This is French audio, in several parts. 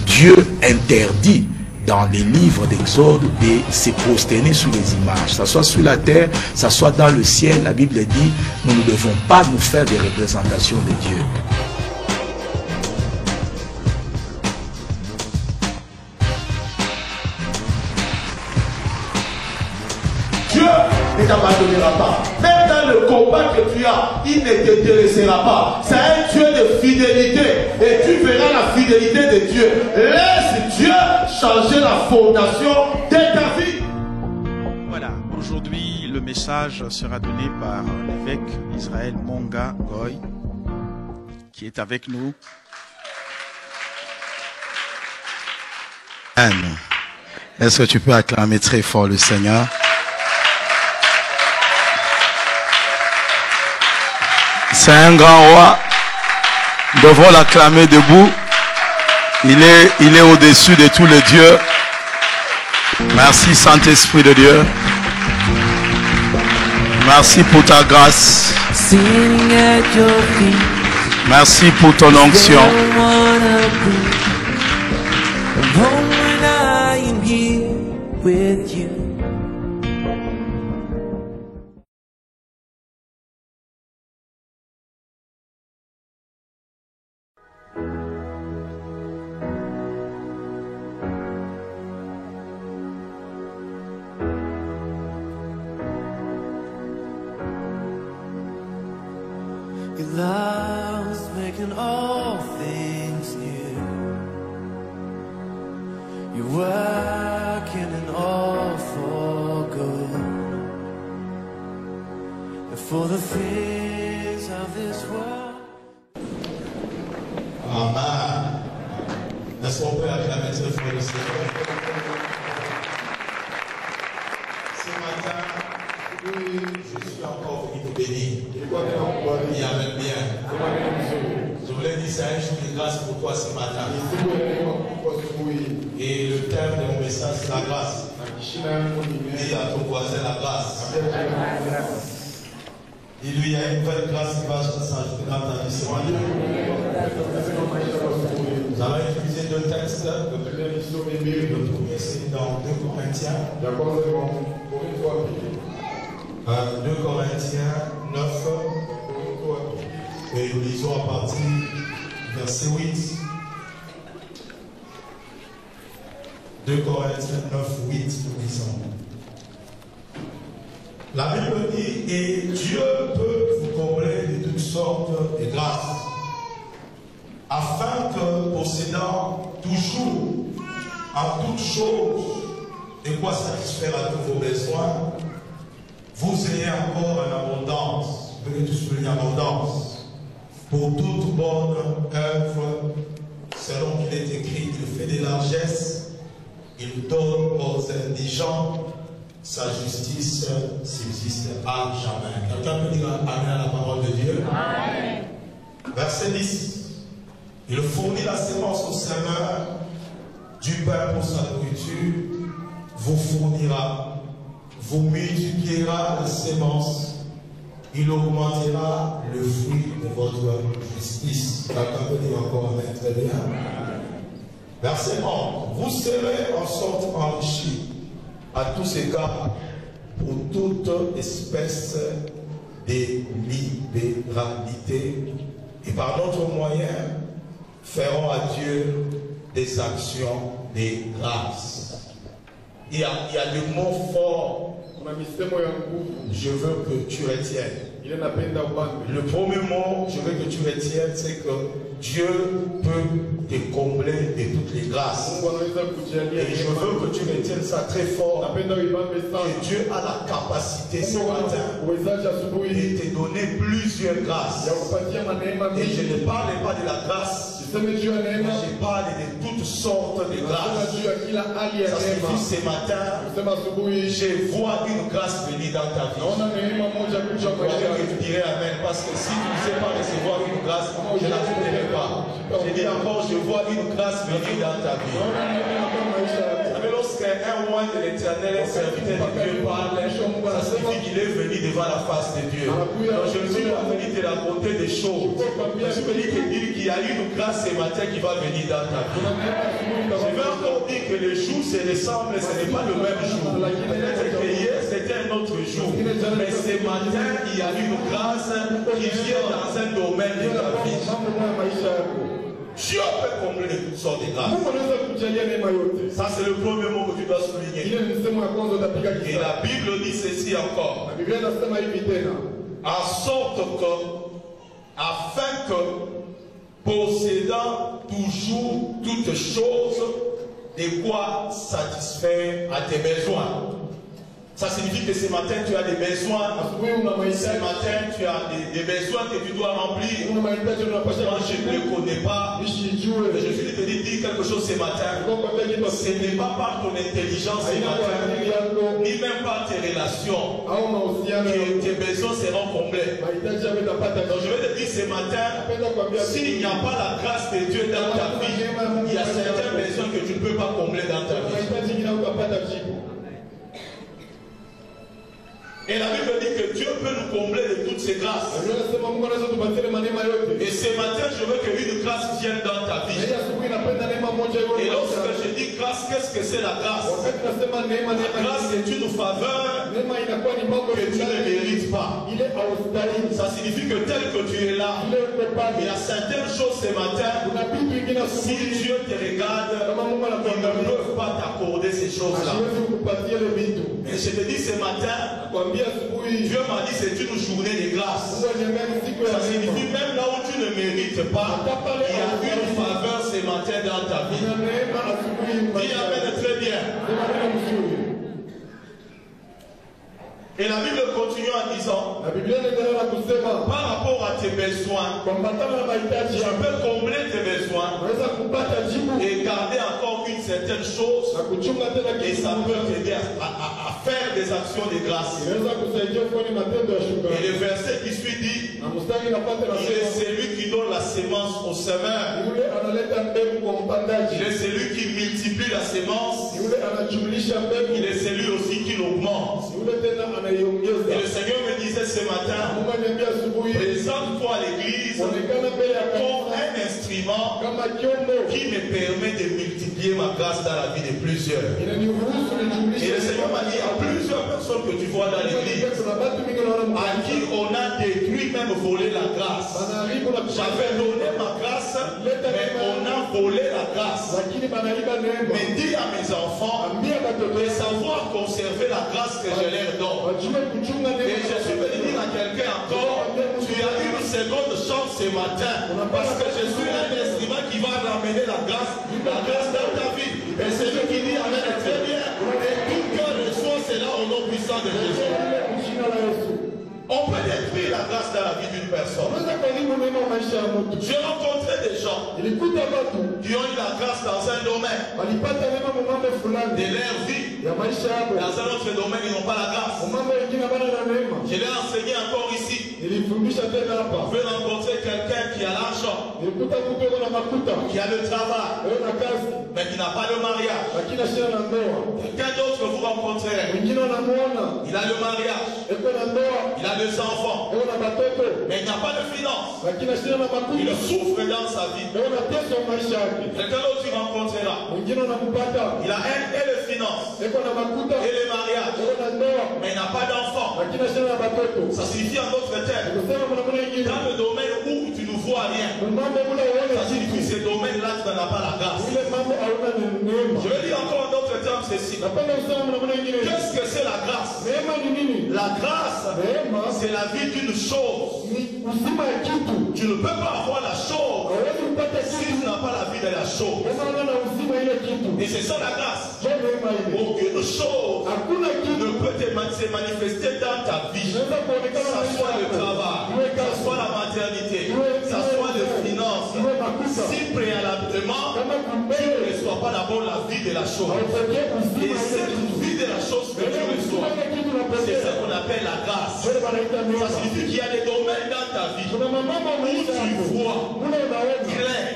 Dieu interdit dans les livres d'Exode de se prosterner sous les images, ça soit sur la terre, ça soit dans le ciel. La Bible dit, nous ne devons pas nous faire des représentations de Dieu. Dieu ne t'abandonnera pas. Même dans le combat que tu as, il ne te délaissera pas. C'est un Dieu de fidélité. Et tu verras la fidélité de Dieu. Laisse Dieu changer la fondation de ta vie. Voilà, aujourd'hui le message sera donné par l'évêque Israël Monga Goy, qui est avec nous. Anne, est-ce que tu peux acclamer très fort le Seigneur? C'est un grand roi. Nous devons l'acclamer debout. Il est au-dessus de tous les dieux. Merci Saint-Esprit de Dieu. Merci pour ta grâce. Merci pour ton onction. Your love's making all things new. You're working in all for good. And for the things of this world. Amen. Est-ce qu'on peut acclamer très fort le Seigneur? Ce matin, oui, je suis encore venu te bénir. Il y avait bien. Je voulais dire, c'est un jour de grâce pour toi ce matin. Et le thème de mon message, c'est la grâce. Dis à ton voisin la grâce. Il y a une nouvelle grâce qui va s'ajouter dans ta vie ce matin. Nous allons utiliser deux textes. Le premier, c'est dans 2 Corinthiens. 2 Corinthiens 9. Et nous lisons à partir du verset 8. 2 Corinthiens 9, 8, nous lisons. La Bible dit, et Dieu peut vous combler de toutes sortes de grâces, afin que, possédant toujours, en toutes choses, de quoi satisfaire à tous vos besoins, vous ayez encore en abondance, venez tous venir en abondance, pour toute bonne œuvre, selon qu'il est écrit, il fait des largesses, il donne aux indigents, sa justice subsiste à jamais. Quelqu'un peut dire amen à la parole de Dieu? Amen. Verset 10. Il fournit la sémence au semeur, du pain pour sa nourriture, vous fournira, vous multipliera la sémence, il augmentera le fruit de votre justice. Quelqu'un peut dire encore amen, très bien. Verset 11. Vous serez en sorte enrichis à tous égards pour toute espèce de libéralité, et par notre moyen ferons à Dieu des actions de grâce. Il y a des mots forts. Je veux que tu retiennes. Le premier mot, je veux que tu retiennes, c'est que Dieu peut te combler de toutes les grâces. Et je veux que tu retiennes ça très fort. Que Dieu a la capacité ce matin de te donner plusieurs grâces. Et je ne parle pas de la grâce. Je parle de toutes sortes de grâces. Ça signifie ce matin, je vois une grâce venir dans ta vie. Je crois que tu dirais amen, parce que si tu ne sais pas recevoir une grâce, je n'accepterai pas. Je dis encore, je vois une grâce venir dans ta vie. lorsqu'un roi de l'éternel, un serviteur de Dieu parle, ça signifie qu'il est venu devant la face de Dieu. Donc je ne suis pas venu te raconter des choses. Je suis venu te dire qu'il y a une grâce ce matin qui va venir dans ta vie. Je vais encore dire que les jours se ressemblent, ce n'est pas le même jour. Peut-être que hier c'était un autre jour. Mais ce matin, il y a une grâce qui vient dans un domaine de ta vie. Dieu peut combler de toutes sortes de grâces. Ça c'est le premier mot que tu dois souligner. Et la Bible dit ceci encore. En sorte que, afin que, possédant toujours toutes choses, de quoi satisfaire à tes besoins. Ça signifie que ce matin tu as des besoins. Ce matin tu as des besoins que tu dois remplir. Moi je ne les connais pas. Mais je suis te dire quelque chose ce matin. Ce n'est pas par ton intelligence ce matin, ni même par tes relations, que tes besoins seront comblés. Donc je vais te dire ce matin, s'il n'y a pas la grâce de Dieu dans ta vie, il y a certains besoins que tu ne peux pas combler dans ta vie. Et la Bible dit que Dieu peut nous combler de toutes ses grâces. Et ce matin, je veux qu'une grâce vienne dans ta vie. Et lorsque je dis grâce, qu'est-ce que c'est la grâce? La grâce est une faveur que tu ne mérites pas. Ça signifie que tel que tu es là, il y a certaines choses ce matin, si Dieu te regarde, il ne peut pas t'accorder ces choses-là. Et je te dis ce matin, Dieu m'a dit c'est une journée de grâce. Ça signifie même là où tu ne mérites pas, il y a une faveur ce matin dans ta vie. Dis amen très bien. Et la Bible continue en disant, par rapport à tes besoins, tu peux combler tes besoins et garder encore une certaine chose, et ça peut t'aider à faire des actions de grâce. Et le verset qui suit dit, il est celui qui donne la sémence au semeur, il est celui qui multiplie la sémence, il est celui aussi qui l'augmente. Et le Seigneur me disait ce matin, présente-toi à l'église comme un instrument qui me permet de multiplier ma grâce dans la vie de plusieurs. Et le Seigneur m'a dit, il y a plusieurs personnes que tu vois dans l'église à qui on a détruit, même volé la grâce. J'avais donné ma grâce, mais on a volé la grâce. Mais dis à mes enfants de savoir conserver la grâce que je leur donne. Et je suis venu dire à quelqu'un encore, tu as une seconde chance ce matin, parce que je suis un instrument qui va ramener la grâce dans ta vie. Et celui qui dit amen très bien, et tout cœur reçoit cela au nom puissant de Jésus. On peut détruire la grâce dans la vie d'une personne. J'ai rencontré des gens qui ont eu la grâce dans un domaine de leur vie. Dans un autre domaine, ils n'ont pas la grâce. Je l'ai enseigné encore ici. On peut rencontrer quelqu'un qui a l'argent, qui a le travail, mais qui n'a pas de mariage. Quelqu'un d'autre que vous rencontrez, il a le mariage, il a des enfants, mais il n'a pas de finances. Il souffre dans sa vie. Quelqu'un d'autre tu rencontreras, il a et les finances et les mariages, mais il n'a pas d'enfants. Ça signifie en d'autres termes, dans le domaine où tu ne vois rien, ça signifie que ce domaine-là tu n'as pas la grâce. Je vais dire encore en d'autres termes ceci. Qu'est-ce que c'est la grâce? La grâce, c'est la vie d'une chose. Tu ne peux pas avoir la chose si tu n'as pas la vie de la chose. Et c'est ça la grâce. Aucune chose ne peut se manifester dans ta vie. Que ce soit le travail, que ce soit la maternité, que ce soit les finances. Si préalablement tu ne reçois pas d'abord la vie de la chose, et cette vie de la chose que tu reçois, c'est ça qu'on appelle la grâce. Ça signifie qu'il y a des domaines dans ta vie où tu vois clair.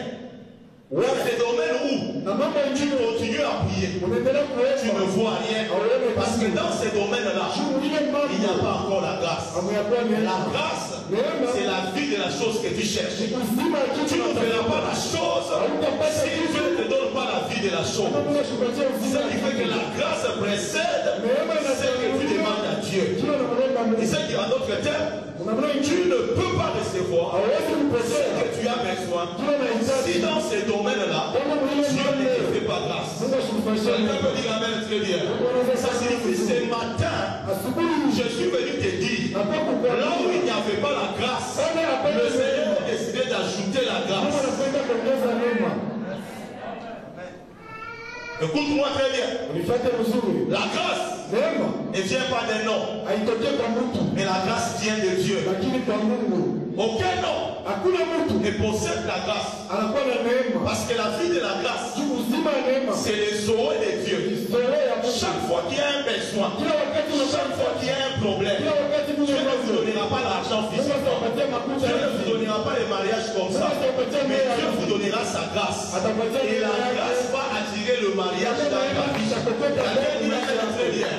Il y a des domaines où tu continues à prier, tu ne vois rien. Parce que dans ces domaines-là, il n'y a pas encore la grâce. La grâce, c'est la vie de la chose que tu cherches. Tu ne verras pas la chose si Dieu ne te donne pas la vie de la chose. C'est ça qui fait que la grâce précède ce que tu demandes à Dieu. Et ça qui en d'autres termes, tu ne peux pas recevoir ce que tu as besoin si dans ces domaines-là, Dieu ne te fait pas grâce. Quelqu'un peut dire amen très bien. Ça signifie ce matin, je suis venu te dire, là où il n'y avait pas la grâce, le Seigneur a décidé d'ajouter la grâce. Écoute-moi très bien. La grâce ne vient pas d'un homme, mais la grâce vient de Dieu. Aucun homme ne possède la grâce. Parce que la vie de la grâce, c'est les zoé de Dieu. Chaque fois qu'il y a un besoin, chaque fois qu'il y a un problème, Dieu ne vous donnera pas l'argent physique. Dieu ne vous donnera pas les mariages comme ça. Mais Dieu vous donnera sa grâce. Et la grâce va attirer le mariage dans ta vie. Très bien.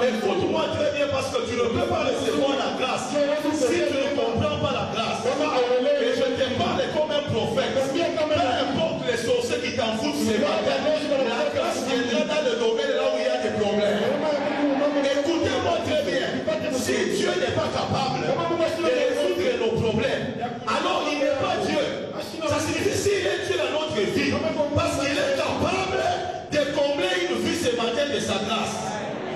Écoute-moi très bien parce que tu ne peux pas recevoir la grâce si tu ne comprends pas la grâce. Et je te parle comme un prophète. Peu importe les sorciers qui t'en foutent ce matin, la grâce viendra dans le domaine là où il y a des problèmes. Écoutez-moi très bien. Si Dieu n'est pas capable de résoudre nos problèmes, alors il n'est pas Dieu. Ça signifie s'il est Dieu dans notre vie, parce qu'il est capable de combler une vie ce matin de sa grâce.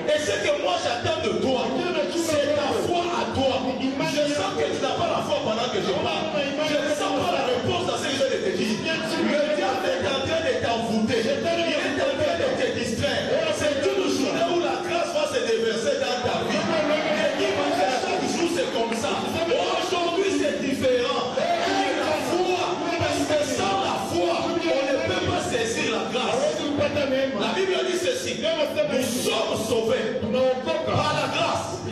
Et ce que moi j'attends de toi, c'est ta foi à toi. Je sens que tu n'as pas la foi pendant que je parle. Je ne sens pas la réponse à ce que je viens de te dire. Le diable est en train de t'envoûter. Il est en train de te distraire. C'est une journée où la grâce va se déverser dans ta vie. Et qui va faire chaque jour c'est comme ça. Aujourd'hui c'est différent. La foi, parce que sans la foi, on ne peut pas saisir la grâce. La Bible dit ceci, nous sommes sauvés par la grâce.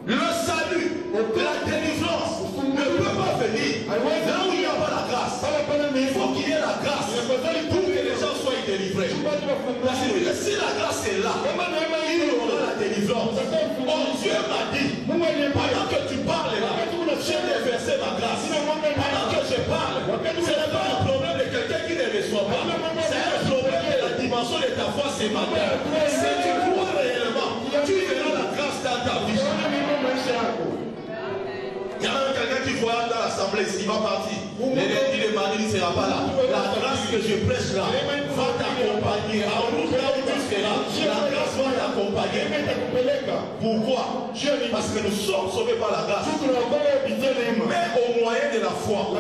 Le salut, la délivrance ne peut pas venir là où il n'y a pas la grâce. Il faut qu'il y ait la grâce pour que les gens soient délivrés. Parce que si la grâce est là, il y aura la délivrance. Oh, Dieu m'a dit, pendant que tu parles là, j'ai déversé ma grâce. Pendant que je parle, ce n'est pas un problème de quelqu'un qui ne reçoit pas. C'est un problème de la dimension de ta foi ce matin. Si tu crois réellement, tu verras la grâce dans ta vie. Il y a même quelqu'un qui voit dans l'assemblée, il va partir. Les lundis, les mardis, il ne sera pas là. La grâce que je prêche là va t'accompagner. En route là où tu seras, la grâce va t'accompagner. Pourquoi? Parce que nous sommes sauvés par la grâce. Mais au moyen de la foi.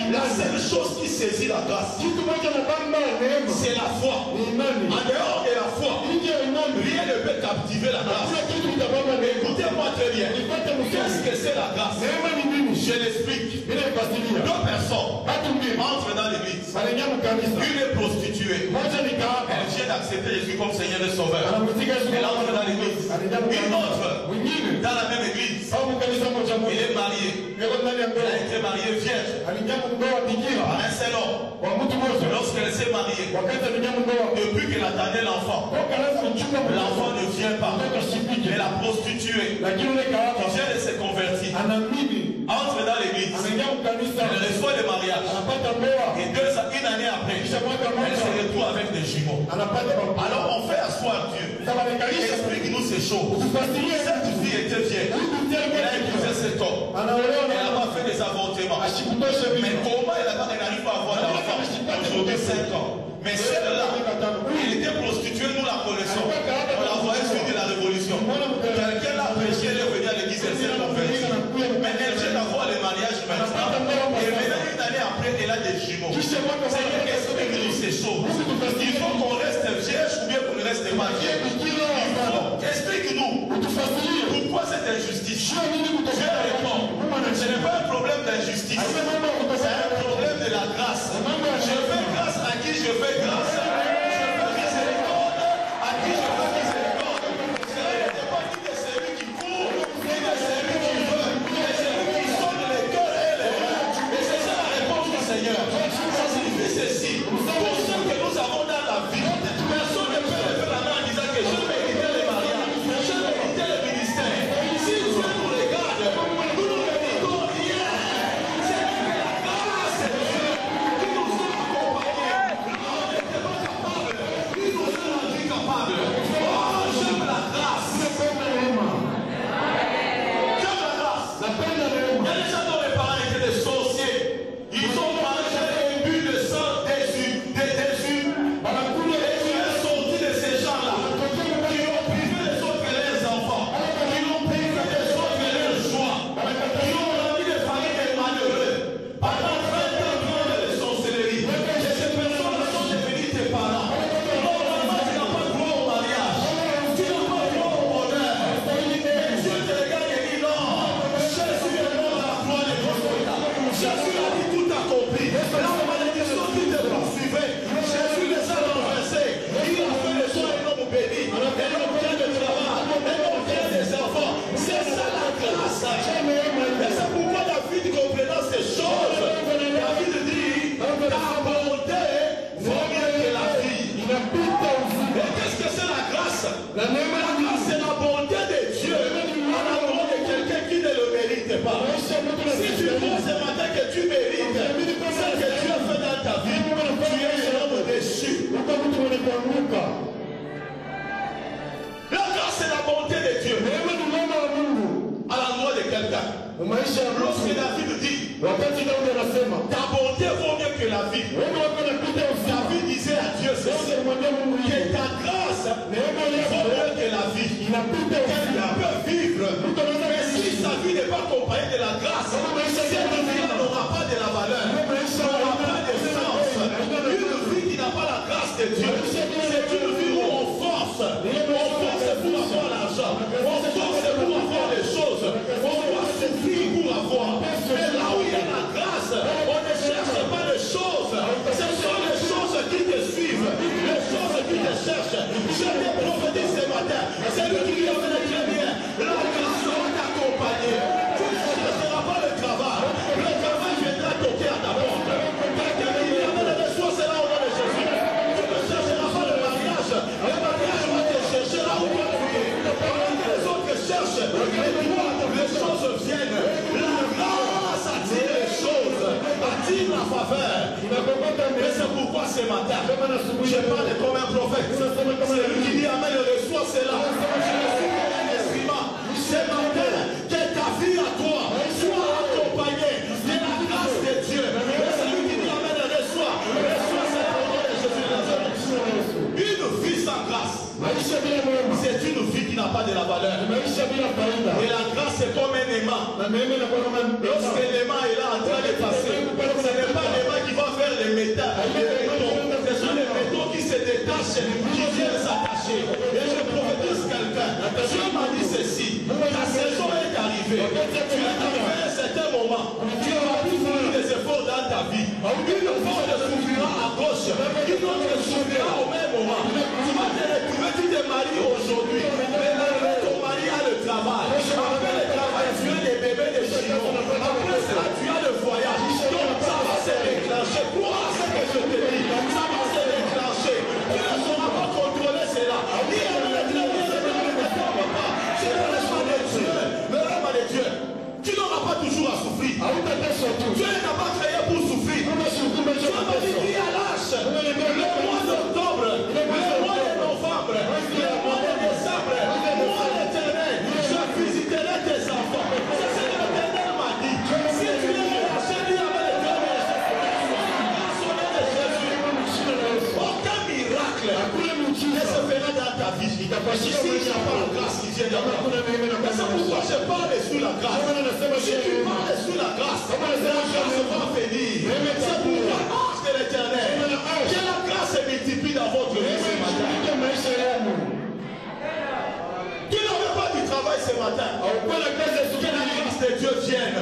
La seule chose qui saisit la grâce, c'est la foi. En dehors de la foi, rien ne peut captiver la grâce. Écoutez-moi très bien. Qu'est-ce que c'est la grâce? Je l'explique. Deux personnes entrent dans l'église. Une est prostituée. Elle vient d'accepter Jésus comme Seigneur et Sauveur. Elle entre dans l'église. Une autre, dans la même église, elle est mariée. Elle a été mariée vierge par un seul homme. Lorsqu'elle s'est mariée, depuis qu'elle attendait l'enfant, l'enfant ne vient pas. Mais la prostituée, qui vient de se convertir, entre dans l'église, elle reçoit le mariage. Et une année après, elle se retrouve avec des jumeaux. Alors on fait asseoir Dieu. Explique-nous ces choses. Cette fille était vieille. Elle a épousé cet homme. Elle n'a pas fait des avortements. Mais comment elle n'arrive pas à avoir d'enfant? Aujourd'hui 5 ans. Mais celle-là, elle était prostituée, nous la connaissons. On la voyait suite de la révolution. Quelqu'un l'a prêché, elle est venue à l'église, elle s'est convertie. Mais elle vient d'avoir le mariage maintenant. Et maintenant, une année après, elle a des jumeaux. Seigneur, explique-nous ces choses. Il faut qu'on reste vierge ou bien qu'on ne reste pas vierge. Explique-nous. Pourquoi cette injustice? Dieu répond. Ce n'est pas un problème d'injustice. C'est un problème de la grâce. Je fais grâce à qui je fais grâce. Je fais miséricorde à qui je fais miséricorde. Ce n'est pas ni de celui qui court, ni de celui qui veut, mais celui qui sonne les cœurs et les reins. Et c'est ça la réponse du Seigneur. Ça signifie ceci. Pour Lorsque David dit ta bonté vaut mieux que la vie, David disait à Dieu ceci, que ta grâce vaut mieux que la vie. Quelqu'un peut vivre, mais si sa vie n'est pas accompagnée de la grâce, cette vie n'aura pas de la valeur, n'aura pas de sens. Une vie qui n'a pas la grâce de Dieu, c'est une vie où on force pour avoir l'argent, on force pour avoir les choses, on doit souffrir pour avoir. Mais là où il y a la grâce, on ne cherche pas les choses, ce sont les choses qui te suivent, les choses qui te cherchent. Je te prophétise ce matin, c'est lui qui vient de très bien, la grâce va t'accompagner. Tu ne chercheras pas le travail viendra toquer à ta porte. Quelqu'un qui vient de reçoit cela au nom de Jésus. Tu ne chercheras pas le mariage va te chercher là où tu es. Les autres cherchent, et toi, les choses viennent. La grâce attire les choses, attire la faveur. Et c'est pourquoi ce matin, je parle comme un prophète. C'est lui qui dit Amen, reçois cela. Ce matin, que ta vie à toi soit accompagnée de la grâce de Dieu. Et c'est lui qui dit Amen, reçois cela au nom de Jésus de Nazareth. Une vie sans grâce, c'est une vie qui n'a pas de la valeur. Et la grâce c'est comme un aimant. Lorsque l'aimant est là en train de passer, ce n'est pas l'aimant qui va faire les métaux. Ce sont les métaux qui se détachent, qui viennent s'attacher. Et je prophétise quelqu'un. Dieu m'a dit ceci. Ta saison est arrivée. Tu es arrivé à un certain moment. Tu n'auras plus fourni des efforts dans ta vie. Une fois te souffrira à gauche, une autre te souffrira au même moment. Tu vas te retrouver, tu te maries aujourd'hui. Mais ton mari a le travail. Après le travail, tu as des bébés de chinois. Après cela, tu as le voyage. Donc ça va se déclencher. Crois ce que je te dis. Ça va se déclencher. Tu ne sauras pas contrôler cela. Ni à la tu ne laisses pas de Dieu. Mais l'homme de Dieu, tu n'auras pas toujours à souffrir. Dieu n'a pas créé pour souffrir. Dieu m'a dit qu'il y a l'âge. Le mois d'octobre, le mois de novembre, le mois de décembre, le mois d'éternel, je visiterai tes enfants. C'est ce que l'éternel m'a dit. Si tu es relâché, dis avec l'éternel. Aucun miracle ne se fera dans ta vie. Si il n'y a pas la grâce qui vient dans ta vie. C'est pourquoi je parle sous la grâce. Si tu parles sous la grâce, la grâce va venir. C'est pourquoi ange de l'éternel, que la grâce se multiplie dans votre vie ce matin. Tu n'avais pas du travail ce matin. Que la grâce de Dieu vienne.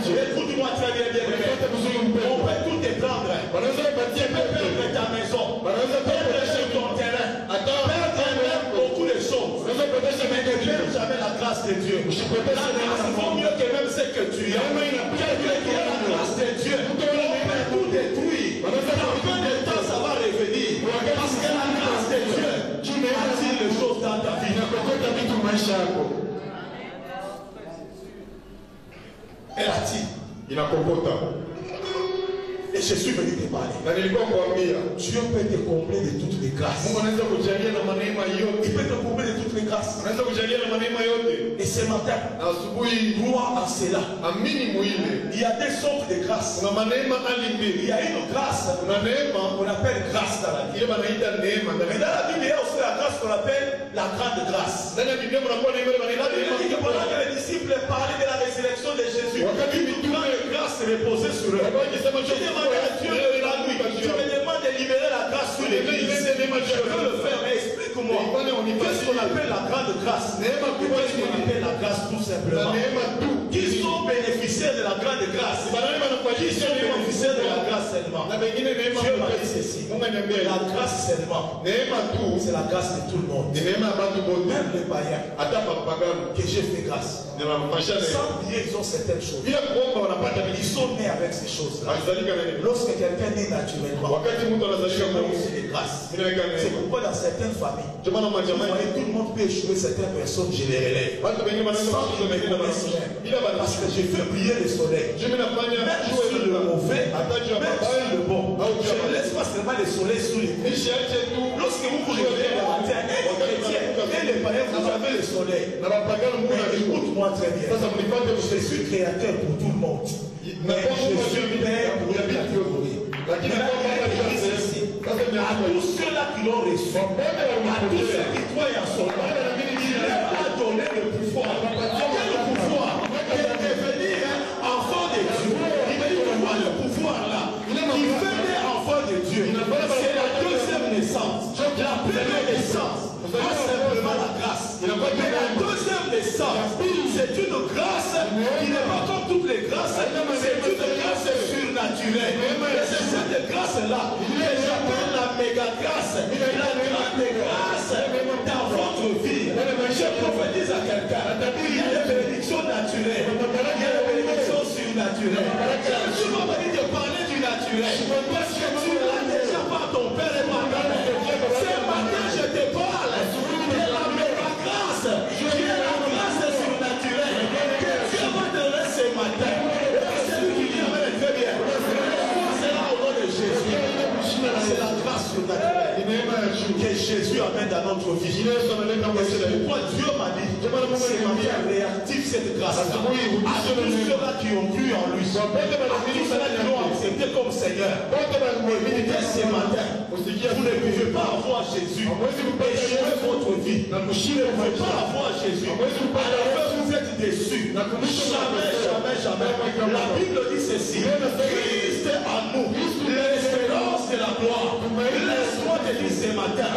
Écoute-moi très bien, on peut tout te prendre. Tu peux perdre ta maison, perdre ton terrain, perdre beaucoup de choses. Mais ne perds jamais la grâce de Dieu. La grâce vaut mieux que même ce que tu as. Quelqu'un qui a la grâce de Dieu, on peut tout détruire. Dans peu de temps, ça va revenir. Parce que la grâce de Dieu attire les choses dans ta vie. Elle attire. Et je suis venu te parler. Dieu peut te combler de toutes les grâces. Il peut te combler de toutes les grâces. Et ce matin, crois en cela. Il y a des sortes de grâces. Il y a une grâce qu'on appelle grâce dans la vie. Mais dans la Bible, il y a aussi la grâce qu'on appelle la grande grâce. La Bible dit que pendant que les disciples parlaient de la résurrection de Jésus, une grande grâce reposait sur eux. Je demande à Dieu de la nuit. Je me demande de libérer la grâce sur l'église. Je veux le faire, mais explique-moi. Qu'est-ce qu'on appelle la grande grâce? Qu'est-ce qu'on appelle la grâce tout simplement? Qui sont bénéficiaires de la grande grâce? Qui sont bénéficiaires de la grâce seulement? Dieu m'a dit ceci. La grâce seulement, c'est la grâce de tout le monde. Même les païens. Que j'ai fait grâce. Sans oublier, ils ont certaines choses. Ils sont nés avec ces choses-là. Lorsque quelqu'un naît naturellement, il a aussi des grâces. C'est pourquoi dans certaines familles, tout le monde peut échouer, certaines personnes, je les relève. Sans qu'ils me connaissent même. Parce que j'ai fait briller le soleil. Même sur le mauvais, même sur le bon. Je ne laisse pas seulement le soleil sous les pieds. Lorsque vous vous réveillez le matin, et les chrétiens, et les païens, vous avez le soleil. Mais écoute, écoute-moi très bien. Je suis créateur pour tout le monde. Mais je suis père pour la catégorie. À tous ceux-là qui l'ont reçu, à tous ceux qui croient en son nom, il leur a donné le pouvoir. Quel pouvoir? De devenir enfant de Dieu. Il dit que moi le pouvoir là, qui fait des enfants de Dieu, c'est la deuxième naissance. La première naissance, pas simplement la grâce. Mais la deuxième naissance, c'est une grâce qui n'est pas comme toutes les grâces, c'est une grâce surnaturelle. Et c'est cette grâce-là que j'appelle la méga grâce, la grande grâce dans votre vie. Je prophétise à quelqu'un, il y a des bénédictions naturelles, il y a des bénédictions surnaturelles. Je ne vais pas te parler du naturel, parce que tu l'as déjà par ton père et par ta mère. Ce matin, je te parle de la méga grâce, qui est la grâce surnaturelle que Dieu va te donner ce matin. C'est lui qui dit, mais très bien. C'est là au nom de Jésus. C'est la grâce surnaturelle que Jésus amène dans notre vie. C'est pourquoi Dieu m'a dit, c'est ma vie réactive cette grâce-là. À tous ceux-là qui ont cru en lui, à tous ceux-là qui l'ont accepté comme Seigneur. Écoutez ce matin, vous ne pouvez pas avoir Jésus et jouer votre vie. Vous ne pouvez pas avoir Jésus. Alors vous êtes déçus. Jamais, jamais, jamais. La Bible dit ceci. Christ en nous, l'espérance de la gloire. Laisse-moi te dire ce matin,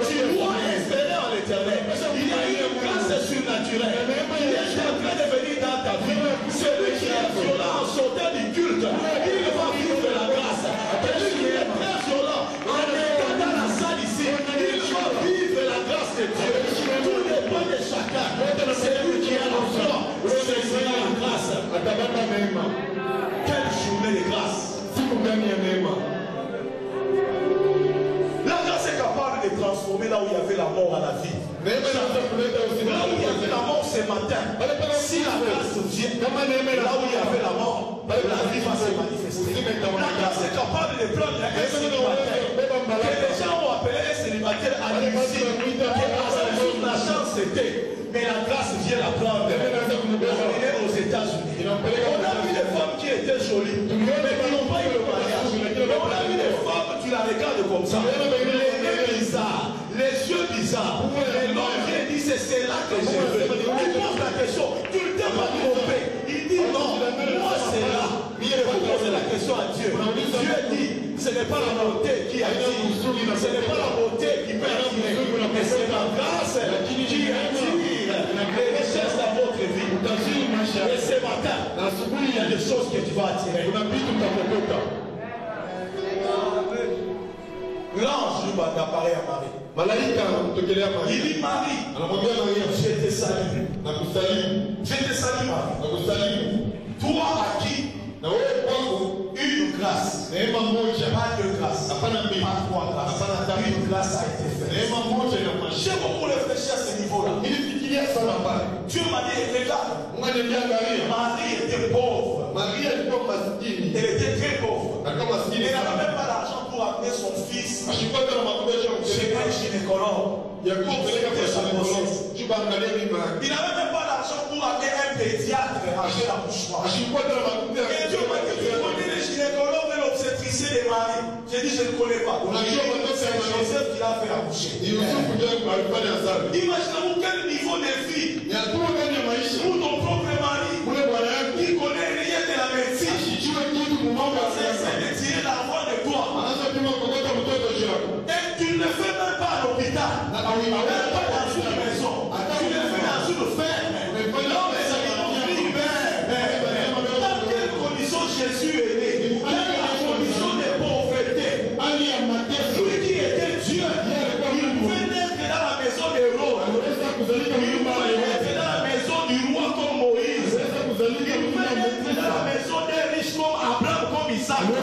tu dois espérer en l'éternel. Il y a une grâce surnaturelle. Il est en train de venir dans ta vie. Celui qui est violent en sortant du culte, il va vivre la grâce. Celui qui est très violent en étant dans la salle ici, il va vivre la grâce de Dieu. Tout dépend de chacun. C'est lui qui est l'enfant. C'est la grâce. Quelle journée de grâce. La grâce est capable de transformer là où il y avait la mort à la vie. Là où il y avait la mort ce matin, si la grâce vient, là où il y avait la mort, la vie va se manifester. La grâce est capable de prendre un célibataire que les gens ont appelé un célibataire à l'usine, que la chance c'était. Mais la grâce vient la prendre. On est aux États-Unis. On a vu des femmes qui étaient jolies, mais qui n'ont pas eu le mariage. On a vu des femmes, tu la regardes comme ça, les nez bizarres, les yeux bizarres. Et l'homme vient dit c'est là que je veux. Il pose la question, tu ne t'es pas trompé. Il dit non, moi c'est là. Il faut poser la question à Dieu. Dieu dit, ce n'est pas la beauté qui attire, ce n'est pas la beauté qui peut attirer, mais c'est la grâce qui attire les richesses dans votre vie. Et ce matin, il y a des choses que tu vas attirer. L'ange apparaît à Marie. Il dit Marie, je te salue. Je te salue Marie. Toi à qui une grâce, pas deux grâces, pas trois grâces, une grâce a été faite. J'ai beaucoup réfléchi à ce niveau-là. Dieu m'a dit, regarde, Marie était pauvre. Elle était très pauvre. Elle n'avait même pas d'argent pour amener son fils chez un gynécologue. Il n'avait même pas d'argent pour amener un pédiatre à acheter la mouchoir. Et Dieu m'a dit, tu connais les gynécologues et l'obstétricien de Marie. J'ai dit, je ne connais pas. C'est Joseph qui l'a fait accoucher. Imaginez-vous quel niveau de vie pour ton propre mari qui connaît rien de la médecine. On va essayer de tirer l'argent de toi. Et tu ne le fais même pas à l'hôpital. Même pas dans une maison. Tu le fais dans une ferme. Non, mais ça va vivre. Dans quelle condition Jésus est né? Dans la condition de pauvreté. Lui qui était Dieu, il pouvait naître dans la maison des rois. Il pouvait naître dans la maison du roi comme Moïse. Il pouvait naître dans la maison des riches comme Abraham, comme Isaac. Mais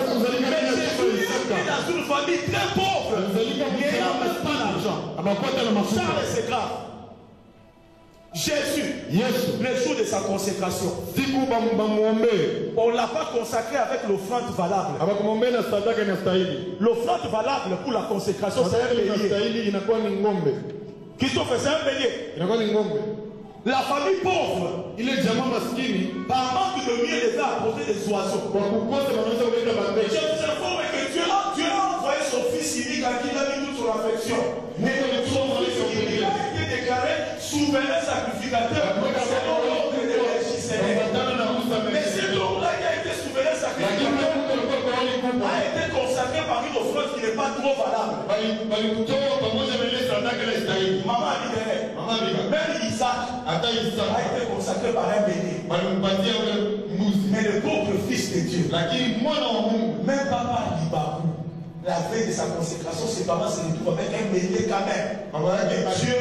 Jésus est né dans une famille très pauvre. Il n'a même pas d'argent. Charles, c'est grave. Jésus, le jour de sa consécration, on ne l'a pas consacré avec l'offrande valable. L'offrande valable pour la consécration, c'est un bélier. Christophe, c'est un bélier. La famille pauvre, il est diamant masquini. Par manque de mieux, les a apporté des oiseaux. J'observe que Dieu a envoyé son fils unique à qui il a mis toute son affection. Mais son fils unique a été déclaré souverain sacrificateur selon l'ordre de Melchisédek. Mais cet homme-là qui a été souverain sacrificateur a été consacré par une offrande qui n'est pas trop valable. Maman a dit, même Isaac a été consacré par un béni. Mais le pauvre fils de Dieu, même papa Libakou, la veille de sa consécration, ses parents se retrouvent avec un béni quand même. Dieu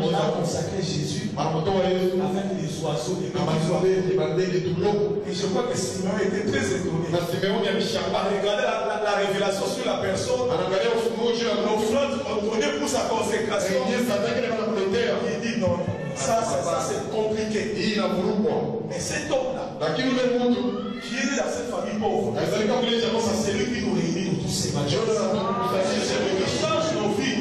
on a consacré Jésus avec les oiseaux, et je crois que Simeon était très étonné. On a regardé la révélation sur la personne, l'offrande donnée pour sa consécration. Il dit non, ça c'est compliqué. Mais cet homme-là, qui est né dans cette famille pauvre, c'est celui qui nous réunit tous ces matchs. C'est celui qui change nos vies.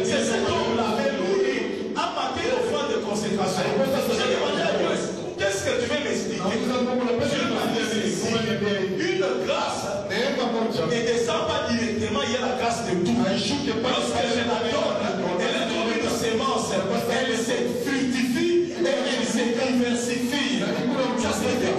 C'est cet homme-là, lui, a marqué l'offrande de consécration. J'ai demandé à Dieu, qu'est-ce que tu veux m'expliquer? Dieu m'a dit une grâce ne descend pas directement, il y a la grâce de tout. Lorsque je la donne, elle est comme une sémence, elle se fructifie et elle se diversifie. Ça signifie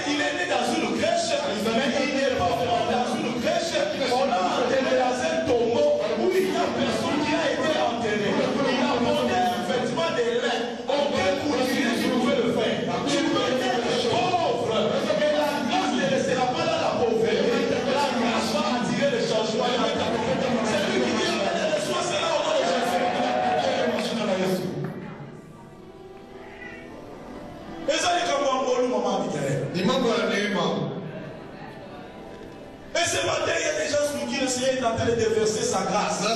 qu'il est né dans une crèche, mais il n'est pas mort dans une crèche. On a enterré dans un tombeau où il n'y a personne qui a été enterré. Il a porté un vêtement de lin. Aucun couturier qui pouvait le faire. Tu peux être pauvre, mais la grâce ne restera pas dans la pauvreté. La grâce va attirer le changement. C'est lui qui dit reçois cela au nom de Jésus. Et ça, il y a comme un bon maman qui et ce matin, il y a des gens qui essayent en train de déverser sa grâce. Il y a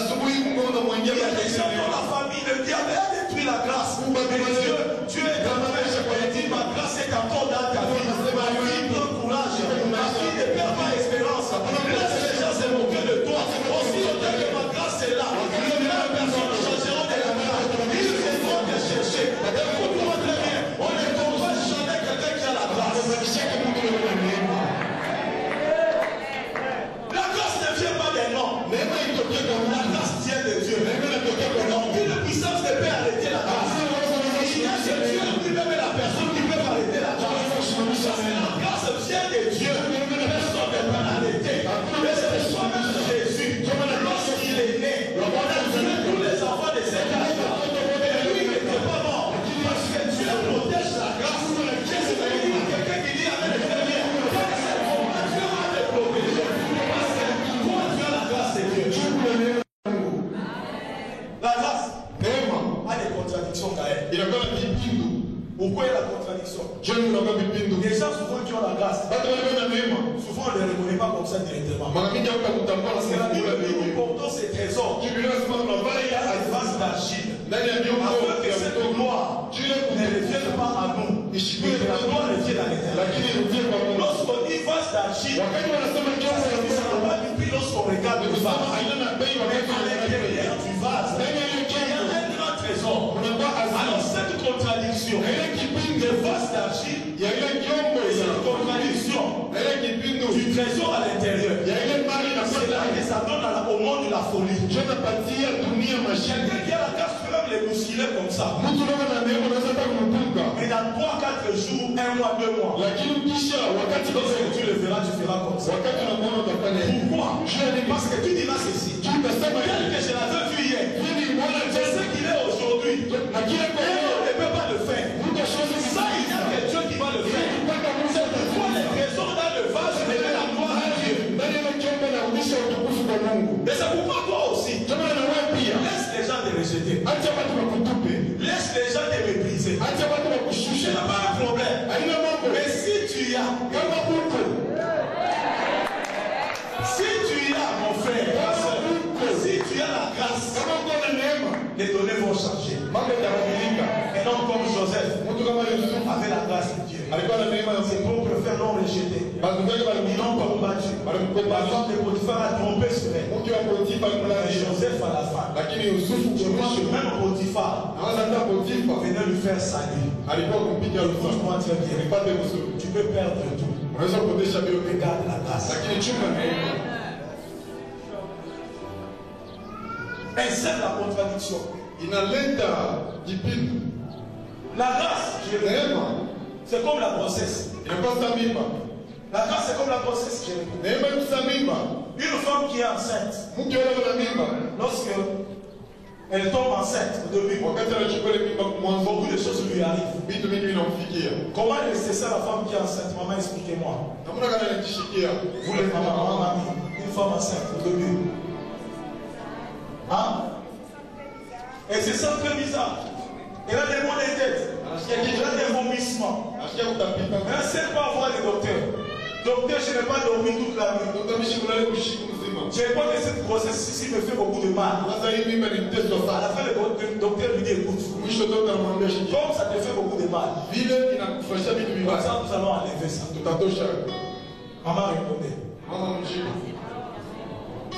des gens dans la famille, le diable a détruit la grâce. Mais Dieu est en train de dire, ma grâce est encore dans ta vie. Ma fille, prends courage. Ma fille, ne perds pas espérance. Laisse les gens se moquer de toi. Aussi longtemps que ma grâce est là, les mêmes personnes changeront de la grâce. Ils viendront te chercher. Écoute-moi très bien. On ne peut pas changer quelqu'un qui a la grâce. La grâce tient de Dieu. Aucune puissance ne peut arrêter la grâce. Il y a ce Dieu lui-même et la personne qui peut arrêter la grâce. La grâce vient de Dieu. Personne ne peut l'arrêter. Mais c'est soi-même Jésus. Lorsqu'il est né, on a tué tous les enfants de cet âge. Et lui n'était pas mort. Parce que Dieu protège la grâce. Jésus a dit à quelqu'un qui dit avec les frères, Dieu va te protéger. Parce que toi, tu as la grâce de Dieu. La grâce a des contradictions quand même. Pourquoi il y a la contradiction? Les gens souvent qui ont la grâce, souvent on ne les reconnaît pas comme ça directement. Parce que la Bible dit nous portons ces trésors. Il y a des vases d'argile. Afin que cette gloire ne revienne pas à nous. Mais la gloire revienne à l'éternel. Lorsqu'on dit vase d'argile, ça ne va pas depuis lorsqu'on regarde le vase. Mais à l'intérieur du vase, il y a un grand trésor. Alors cette contradiction de vase d'argile, c'est une contradiction du trésor à l'intérieur. C'est là que ça donne au monde de la folie. Quelqu'un qui a la grâce peut même les bousculer comme ça. Mais dans 3-4 jours, 1 mois, 2 mois, lorsque tu le verras, tu feras comme ça. Pourquoi? Parce que tu diras ceci. Tel que je l'avais vu hier, c'est ce qu'il est aujourd'hui. Et on ne peut pas le faire. Ça, il n'y a que Dieu qui va le faire. C'est pourquoi les trésors dans le vase révèlent la gloire à Dieu. Et c'est pourquoi toi aussi, laisse les gens te rejeter. Laisse les gens te mépriser. Ce n'est pas un problème. Mais si tu as, mon frère, si tu as la grâce, les données vont changer. Un homme comme Joseph avait la grâce de Dieu. Ses propres frères l'ont rejeté. Ils l'ont combattu. La femme de Potiphar a trompé sur elle. Mais Joseph à la fin, je crois que même Potiphar venait lui faire salut. Écoute-moi très bien. Tu peux perdre tout. Regarde la grâce. Insère la contradiction. La grâce, c'est comme la grossesse. La grâce, c'est comme la grossesse. Une femme qui est enceinte, lorsque elle tombe enceinte au début, beaucoup de choses lui arrivent. Comment est ça la femme qui est enceinte? Maman, expliquez-moi. Vous les mamans, une femme enceinte au début. Hein? Et c'est ça très bizarre. Elle a des maux de tête. Elle a des vomissements. Elle ne sait pas voir les docteurs. Docteur, je n'ai pas dormi toute la nuit. Je crois que cette grossesse-ci me fait beaucoup de mal. À la fin, le docteur lui dit, écoute, comme ça te fait beaucoup de mal, comme ça, nous allons enlever ça. Maman répondait.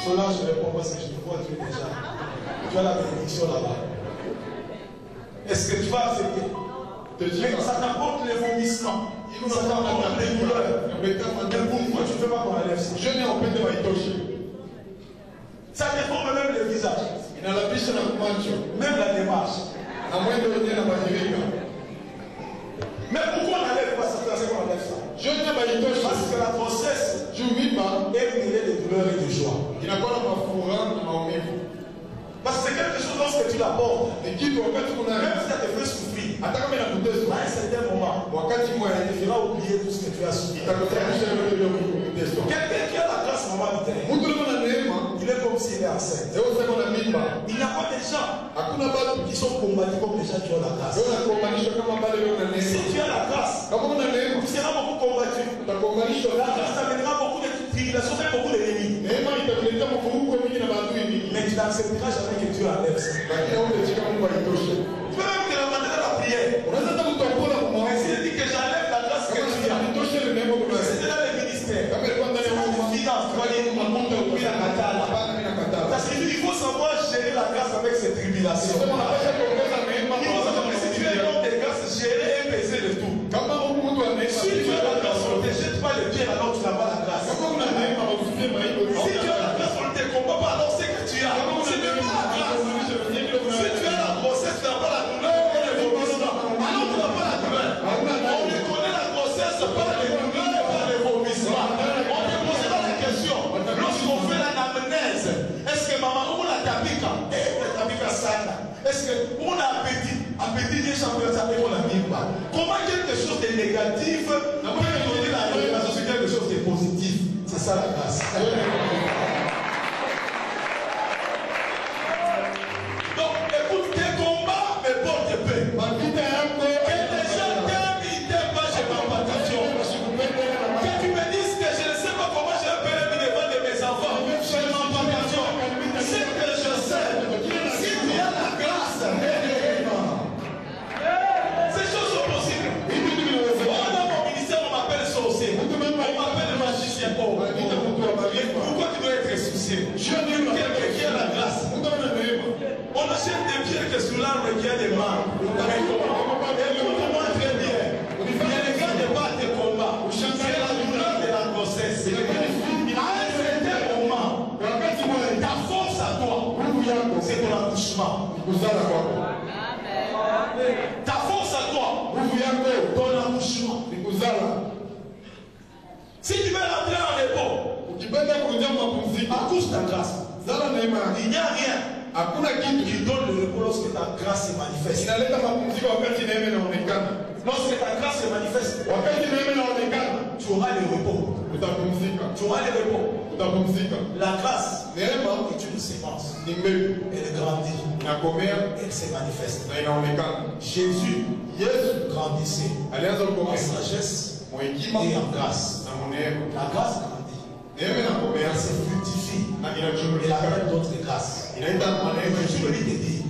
Cela, je réponds parce que je te vois, tu es déjà. Tu as la bénédiction là-bas. Est-ce que tu vas accepter? Mais ça t'apporte les vomissements. Ça t'apporte les douleurs. Mais pourquoi tu ne fais pas qu'on enlève ça? Ça déforme même le visage. Même la démarche. Mais pourquoi on n'enlève pas ça? C'est qu'on enlève ça. Parce que la grossesse est mêlée de douleurs et de joie. Parce que c'est quelque chose lorsque tu l'apportes, même si ça te fait souffrir, à un certain moment, elle te fera oublier tout ce que tu as souffert. Quelqu'un qui a la grâce maman il est comme s'il est enceinte. Il n'y a pas de gens qui sont combattus comme les gens qui ont la grâce. Si tu as la grâce, tu seras beaucoup combattu. La grâce t'amènera beaucoup de tribulations, beaucoup d'ennemis. Mais tu n'accepteras jamais que Dieu enlève ça. Tu peux même te demander la prière. Mais s'il dit que j'enlève la grâce que tu as, c'est dans le ministère. C'est dans les finances. Parce qu'il faut savoir gérer la grâce avec ses tribulations. Il faut savoir que si tu es un homme de grâce, gérer et peser le tout. Si tu as la grâce, on ne te jette pas les pieds alors tu n'as pas la grâce. Si tu as la grâce, on ne te combat pas alors c'est que tu as. Si tu n'as pas la grâce, si tu as la grossesse, tu n'as pas la douleur et les vomissements. Alors tu n'as pas la douleur. On reconnaît la grossesse par les douleurs et par les vomissements. On te posera la question. Lorsqu'on fait l'anamnèse, est-ce que maman, où la tabika? Est-ce que on a appétit des champions, ça fait qu'on a mis pas. Comment quelque chose de négatif peut donner la révélation sur quelque chose de positif? C'est ça la grâce. Donc, écoute, tes combats me portent paix. Que les gens t'aiment, ils t'aiment pas, j'ai ma passion. Que tu me dises que je ne sais pas comment je vais payer devant de mes enfants, j'ai ma passion. C'est que je sais, si tu as la grâce, ces choses sont possibles. Dans mon ministère, on m'appelle sorcier, on m'appelle magicien. Pourquoi tu dois être soucié? Quelqu'un qui a la grâce. On achète des pierres que sous l'arbre qui a des mains. Écoute-moi très bien. Il y a les gars de battre des combats. C'est la douleur de la grossesse. À un certain moment, ta force à toi, c'est ton accouchement. Ta force à toi, ton accouchement. Si tu veux rentrer en repos, accouche ta grâce. Il n'y a rien qui donne le repos lorsque ta grâce se manifeste. Lorsque ta grâce se manifeste, tu auras le repos. Tu auras le repos. La grâce est une séquence. Elle grandit. Elle se manifeste. Jésus grandissait en sagesse et en grâce. La grâce grandit. Elle se fructifie. Elle amène d'autres grâces. Je lui ai dit,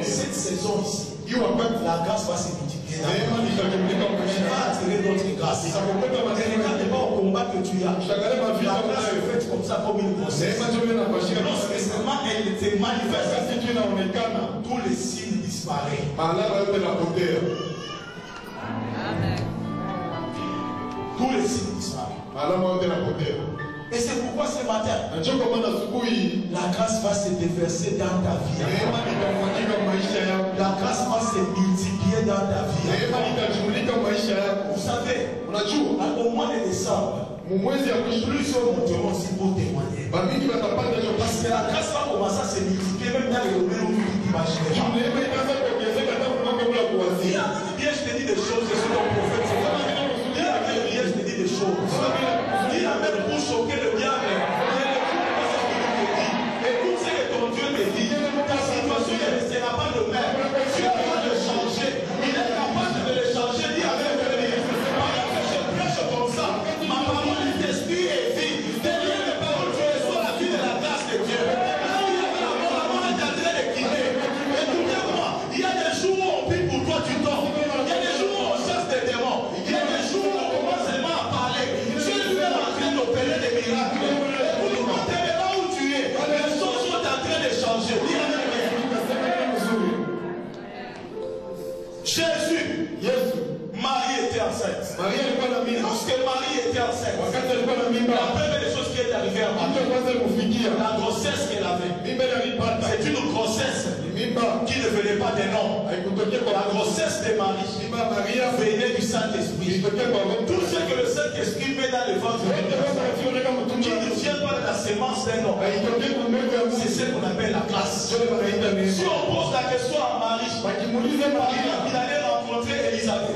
cette saison ici, la grâce va se multiplier. Elle va attirer d'autres grâces. Et regarde pas au combat que tu as. La grâce est faite comme ça, comme une grossesse. Lorsque seulement elle te manifeste, tous les signes disparaissent. Tous les signes disparaissent. Et c'est pourquoi ce matin, la grâce va se déverser dans ta vie. La grâce va se multiplier dans ta vie. Vous savez, au mois de décembre, plusieurs monteront aussi pour témoigner. Parce que la grâce va commencer à se multiplier même dans les domaines où tu t'imagines. Bien, je te dis des choses, je suis ton prophète. Bien, je te dis des choses. Dis la même pour choquer le diable. Écoute ce que ton Dieu te dit. Ta situation ne sera pas le même. Dieu va le changer. Il est capable de le changer. Dis avec lui. Pendant que je prêche comme ça, ma parole est esprit et vie. Derrière les paroles, tu reçois la vie de la grâce de Dieu. Là où il y avait la mort est en train de quitter. Écoutez-moi, il y a des jours où on prie pour toi, tu dors. Il y a des jours où on chasse des démons. Il y a des jours où on commence seulement à parler. Dieu est en train d'opérer des miracles. Écoute-moi, t'es là où tu es. Les choses sont en train de changer. Jésus, Marie était enceinte. Lorsque Marie était enceinte, la première des choses qui est arrivée à Marie, la grossesse qu'elle avait, c'est une grossesse qui ne venait pas des noms. La grossesse de Marie venait du Saint-Esprit. Tout ce que le Saint-Esprit met dans le ventre, qui ne vient pas de la sémence d'un homme, c'est ce qu'on appelle la grâce. Si on pose la question à Marie, il allait rencontrer Elisabeth.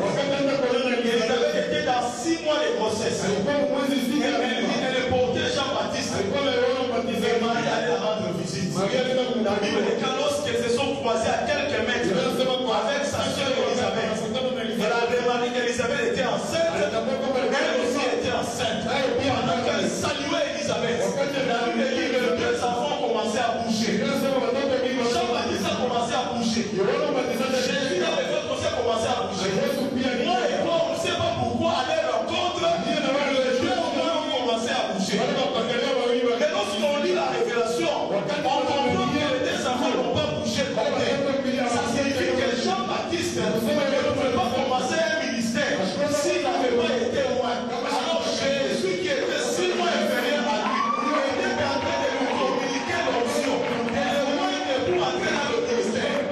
Elisabeth était dans 6 mois de grossesse. Elle portait Jean-Baptiste. Et Marie allait la rendre visite. La Bible dit que lorsqu'elles se sont croisées à quelques mètres avec sa soeur Elisabeth, elle a demandé qu'Elisabeth était enceinte. Elle aussi était enceinte. Pendant qu'elle saluait Elisabeth, la Bible dit que les 2 enfants commençaient à bouger. Jean-Baptiste a commencé à bouger. Jésus dans les autres aussi a commencé à bouger. Moi et toi, on ne sait pas pourquoi aller à l'encontre, les 2 ont commencé à bouger. Mais lorsqu'on lit la révélation, on comprend que les 2 enfants n'ont pas bougé comme tel. Ça signifie que Jean-Baptiste ne pouvait pas commencer un ministère s'il n'avait pas été loin. Alors Jésus qui était 6 mois inférieur à lui, était en train de lui communiquer l'option. Elle est loin de pour entrer dans le ministère.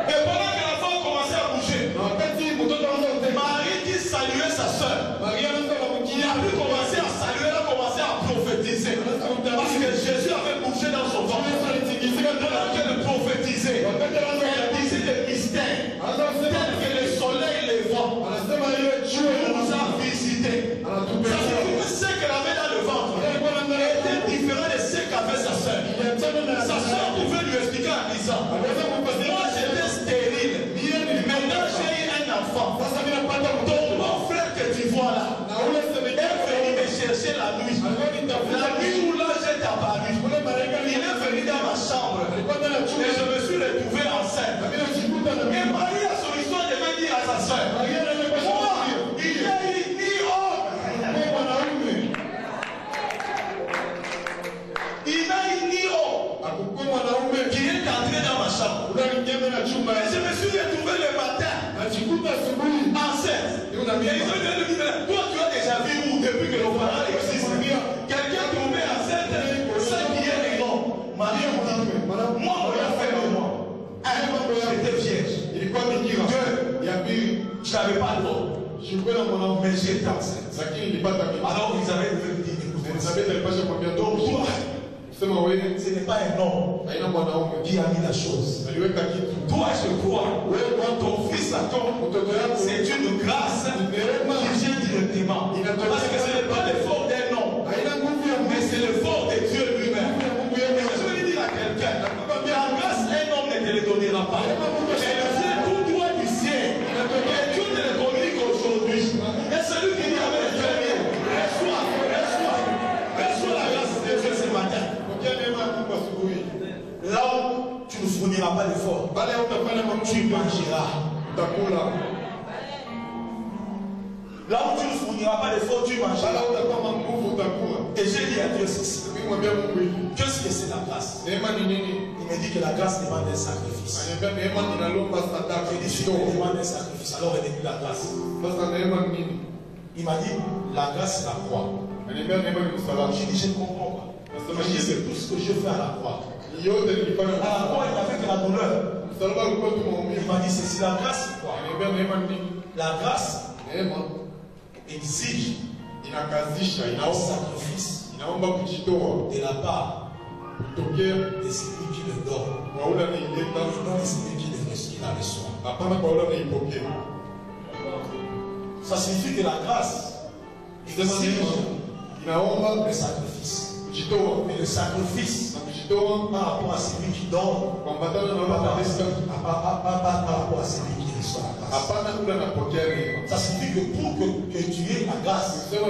Et pendant que l'enfant commençait à bouger, Marie qui saluait sa soeur, il a pu commencer à saluer, elle a commencé à prophétiser. Parce que Jésus avait bougé dans son ventre. Pendant qu'elle prophétisait, elle disait des mystères tels que le soleil les vent. Dieu nous a visités. Ça signifie que ce qu'elle avait dans le ventre était différent de ce qu'avait sa soeur. Sa soeur pouvait lui expliquer en disant, moi j'étais stérile, maintenant j'ai eu un enfant. Ton bon frère que tu vois là est venu me chercher la nuit. La nuit où l'ange est apparu, il est venu dans ma chambre et je me suis retrouvé enceinte. Et Marie a son histoire de me dire à sa soeur, moi il n'y a eu ni homme, il n'a eu ni homme qui est entré dans ma chambre. Et je me suis retrouvé le matin enceinte. Et ils ont dit, toi tu as déjà vu où depuis que nos parents existent, quelqu'un tombé enceinte, ça qui est les noms. Marie me dit, moi on l'a fait de moi. J'étais vierge. 2, je n'avais pas d'homme. Mais j'étais enceinte. Alors ils avaient me dire, écoutez, donc toi, ce n'est pas un homme qui a mis la chose. Toi, je crois, ton fils attend, c'est une grâce qui vient directement. Parce que ce n'est pas l'effort d'un homme, mais c'est l'effort de Dieu lui-même. Je vais dire à quelqu'un, la grâce d'un homme ne te le donnera pas. Elle vient tout droit du ciel. Et Dieu te le communique aujourd'hui. Et celui qui dit avec le premier, reçois la grâce de Dieu ce matin. Là où tu ne fourniras pas l'effort, tu mangeras. Là où tu ne fourniras pas l'effort, tu mangeras. Et j'ai dit à Dieu ceci. Qu'est-ce que c'est la grâce? Il me dit que la grâce demande un sacrifice. Je dis si elle demande un sacrifice, alors elle n'est plus la grâce. Il m'a dit, la grâce c'est la croix. J'ai dit, je ne comprends pas. Je dis, c'est tout ce que je fais à la croix. À la croix, il n'a fait que la douleur. Il m'a dit, c'est la grâce c'est quoi? La grâce exige un sacrifice de la part de celui qui le donne, non de celui qui la reçoit. Ça signifie que la grâce exige le sacrifice. Mais le sacrifice par rapport à celui qui donne, par rapport à celui qui reçoit la grâce. Ça signifie que pour que tu aies la grâce, il y a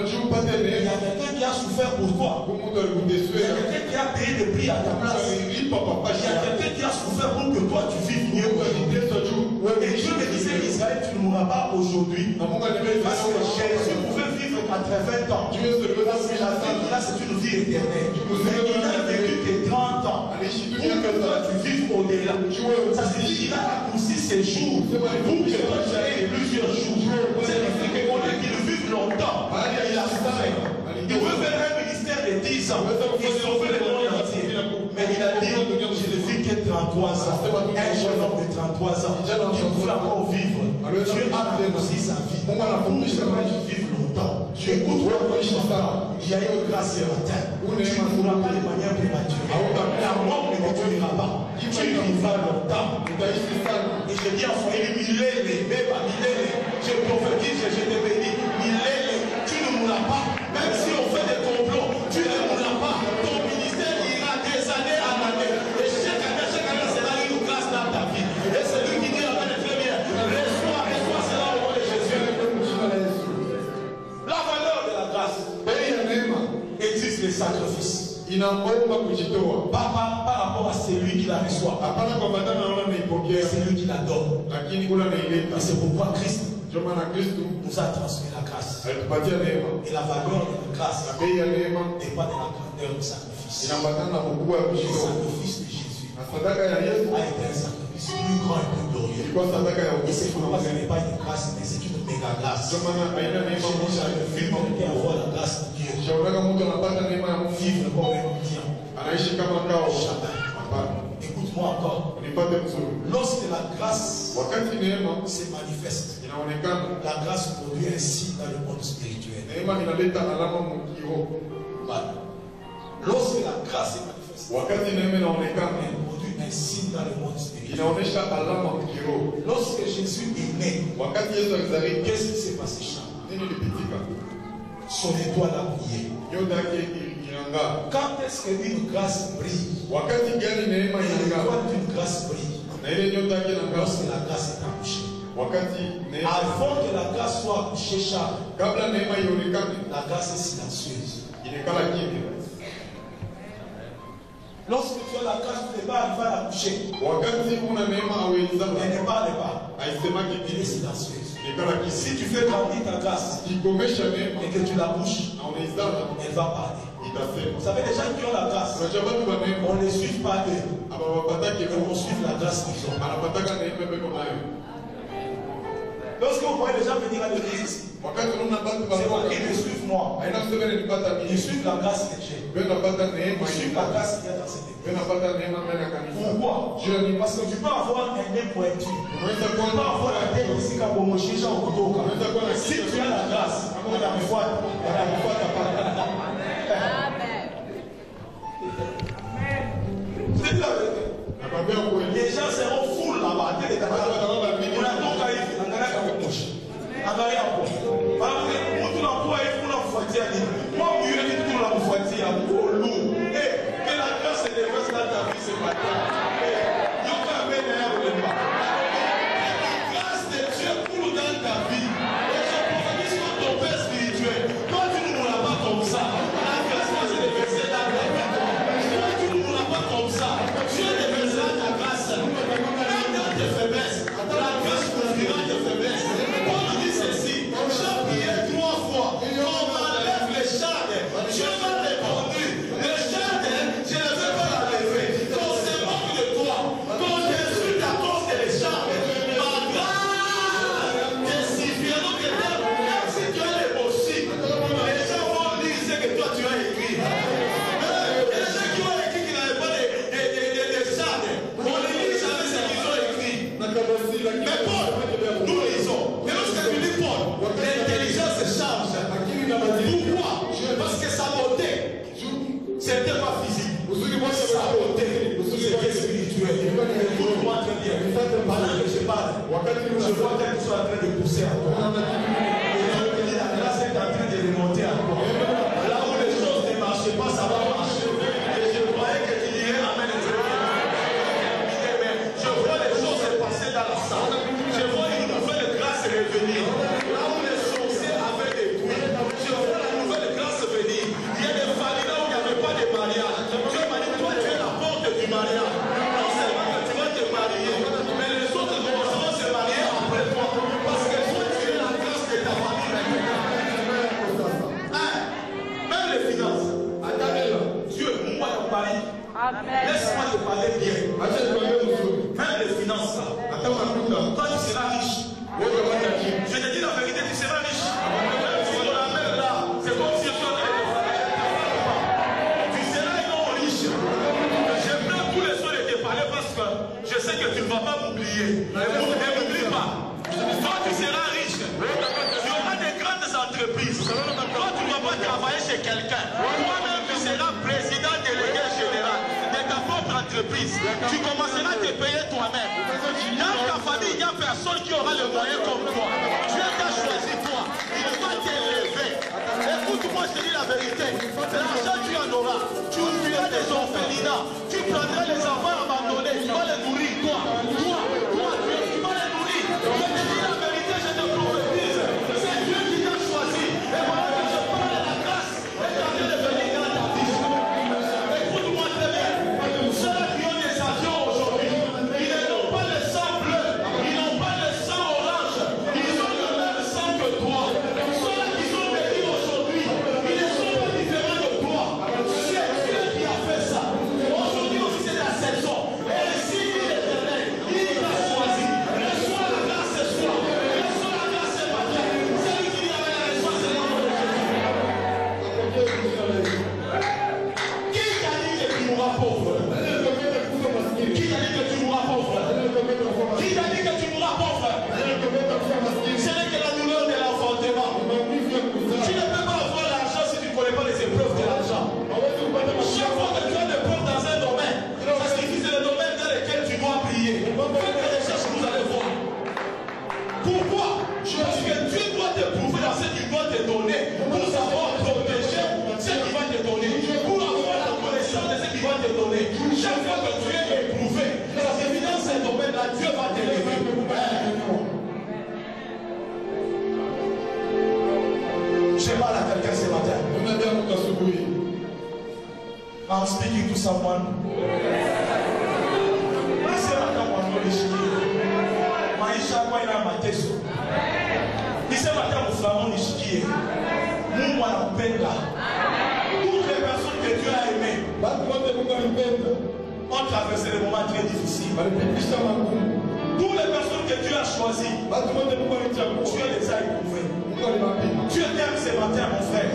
quelqu'un qui a souffert pour toi. Il y a quelqu'un qui a payé le prix à ta place. Il y a quelqu'un qui a souffert pour que toi tu vives mieux. Et Dieu me disait, Israël, tu ne mourras pas aujourd'hui. Parce que Jésus pouvait vivre 80 ans. Parce que la vie qu'il a, c'est une vie éternelle. Mais il n'a vécu que 30 ans. Pour que toi tu vives au-delà. Ça signifie qu'il a raccourci ses jours. Pour que toi tu aies plusieurs jours. C'est le fait qu'au lieu qu'il vive longtemps, il a souffert. Il veut faire un ministère de 10 ans et sauver le monde entier. Mais il a dit, je ne vis que 33 ans. Un jeune homme de 33 ans. Il voulait encore vivre. Dieu a raccourci sa vie. Pour que je vive longtemps. Écoute-moi, il y a une grâce ce matin. Tu ne mourras pas de manière prématurée. La mort ne te tuera pas. Tu vivras longtemps. Et je dis en Swahili, je prophétise, je te bénis. Tu ne mourras pas. Même si on fait des complots, tu ne mourras pas. Ton ministère ira des années à l'année. Et chaque année sera une grâce dans ta vie. Et c'est lui qui dit la main très bien. Reçois cela au nom de Jésus. La valeur de la grâce existe le sacrifice. Par rapport à celui qui la reçoit. C'est lui qui la donne. Et c'est pourquoi Christ nous a transmis la grâce. Et la valeur de la grâce n'est pas de la grandeur du sacrifice. Le sacrifice de Jésus a été un sacrifice plus grand et plus glorieux. Et c'est pourquoi ce n'est pas une grâce, mais c'est une méga grâce. J'ai déjà vu quelqu'un avoir la grâce de Dieu. Vivre comme un bien. Écoute-moi encore. Lorsque la grâce se manifeste, la grâce produit un signe dans le monde spirituel. Lorsque la grâce se manifeste, elle produit un signe dans le monde spirituel. Lorsque Jésus est né, qu'est-ce qui s'est passé, Charles? Son étoile a brillé. Quand est-ce qu'une grâce brille? L'étoile d'une grâce brille lorsque la grâce est accouchée. Avant que la grâce soit accouchée, Charles, la grâce est silencieuse. Lorsque tu as la grâce, tu ne peux pas arriver à l'accoucher. Elle ne parle pas. Elle est silencieuse. Si tu fais grandir ta grâce et que tu la bouches, elle va parler. Vous savez, les gens qui ont la grâce, on ne les suit pas eux. On suit la grâce qu'ils ont. Lorsque vous voyez les gens venir à l'église ici, c'est pas qu'ils me suivent moi. Ils suivent la grâce de Dieu. Ils suivent la grâce qu'il y a dans cette église. Pourquoi? Parce que tu peux avoir un nez pointu. Tu peux avoir la tête ici comme au Mochicha au Kotoka. Si tu as la grâce, on a une fois, c'est la vérité. Les gens seront fous là-bas. On a donc à y angalia hapo. Mtu nakuwa hivi unafuatia nini? Moi mwenyewe ni mtu unafuatia ngolu. Que la grâce se déverse dans ta vie ce matin. Yoka mena ya ulemba. La grâce de Dieu coule dans ta vie. Et je prophétise sur ton père spirituel. Toi tu ne mourras pas comme ça. La grâce va se déverser dans ta vie. Toi tu ne mourras pas comme ça. Dieu déversera ta grâce. pendant que je parle, je vois quelque chose en train de pousser à toi. La grâce est en train de remonter à toi. Là où les choses ne marchaient pas, ça va marcher. Et je croyais que tu dirais Amen. Je vois les choses se passer dans la salle. Je vois une nouvelle grâce revenir. Là où les sorciers avaient des bruits, je vois la nouvelle grâce venir. Il y a des familles là où il n'y avait pas de mariage. Dieu m'a dit, toi tu es la porte du mariage. Non seulement que tu vas te marier, mais les autres commenceront à se marier après toi. Parce que toi tu es la grâce de ta famille. Même les finances. Dieu, moi je parie. Laisse-moi te parler bien. Même les finances là. Toi tu seras riche. Je te dis la vérité, tu seras riche. Même si dans la mer là, c'est comme si tu seras un homme riche. Je pleure tous les soirs de te parler parce que je sais que tu ne vas pas m'oublier. Ne m'oublie pas. Toi tu seras riche. Tu auras des grandes entreprises. Toi tu ne vas pas travailler chez quelqu'un. Toi-même tu seras président délégué général de ta propre entreprise. Tu commenceras à te payer toi-même. Dans ta famille, il n'y a personne qui aura le moyen comme toi. Dieu t'a choisi toi. Il va t'élever. Écoute-moi, je te dis la vérité. L'argent, tu en auras. Tu ouvriras des orphelinats. Tu prendras les enfants abandonnés. Tu vas les nourrir. Toi, tu vas les nourrir. Je te dis la vérité, je te prophétise. C'est Dieu qui t'a choisi. Et voilà que je parle de la grâce. Et tu as de venir dans ta vie. Écoute-moi très bien. Ceux qui ont des avions aujourd'hui, ils n'ont pas le sang bleu. Ils n'ont pas le sang orange. Ils ont le même sang que toi. Ceux qui sont bénis aujourd'hui, ils ne sont pas différents de toi. C'est Dieu qui a fait ça. Aujourd'hui aussi c'est la saison. Et ici il est éternel. Il t'a choisi. Reçois la grâce ce soir. Reçois la grâce ce matin. Celui qui dit avec la réponse, c'est le nom de Jésus. Qui t'a dit que tu mourras pauvre? Qui t'a dit que tu mourras pauvre? Qui t'a dit que tu mourras pauvre? Ce n'est que la douleur de l'enfantement. Tu ne peux pas avoir l'argent si tu ne connais pas les épreuves de l'argent. Chaque fois que tu as des preuves dans un domaine, ça signifie que c'est le domaine dans lequel tu dois prier. Faites des recherches, vous allez voir. Pourquoi? Parce que Dieu doit te prouver dans ce qu'il doit te donner pour savoir protéger ce qu'il va te donner, pour avoir la connaissance de ce qu'il va te donner. Chaque fois que tu es éprouvé, c'est évident que ce domaine-là, Dieu va t'élever. Je parle à quelqu'un ce matin. I'm speaking to someone. Maisha kwa ina mateso. Nisema hata mfulano nishikie. Mungu anapenda. Toutes les personnes que Dieu a aimées ont traversé des moments très difficiles. Toutes les personnes que Dieu a choisies, Dieu les a éprouvées. Dieu t'aime ce matin, mon frère.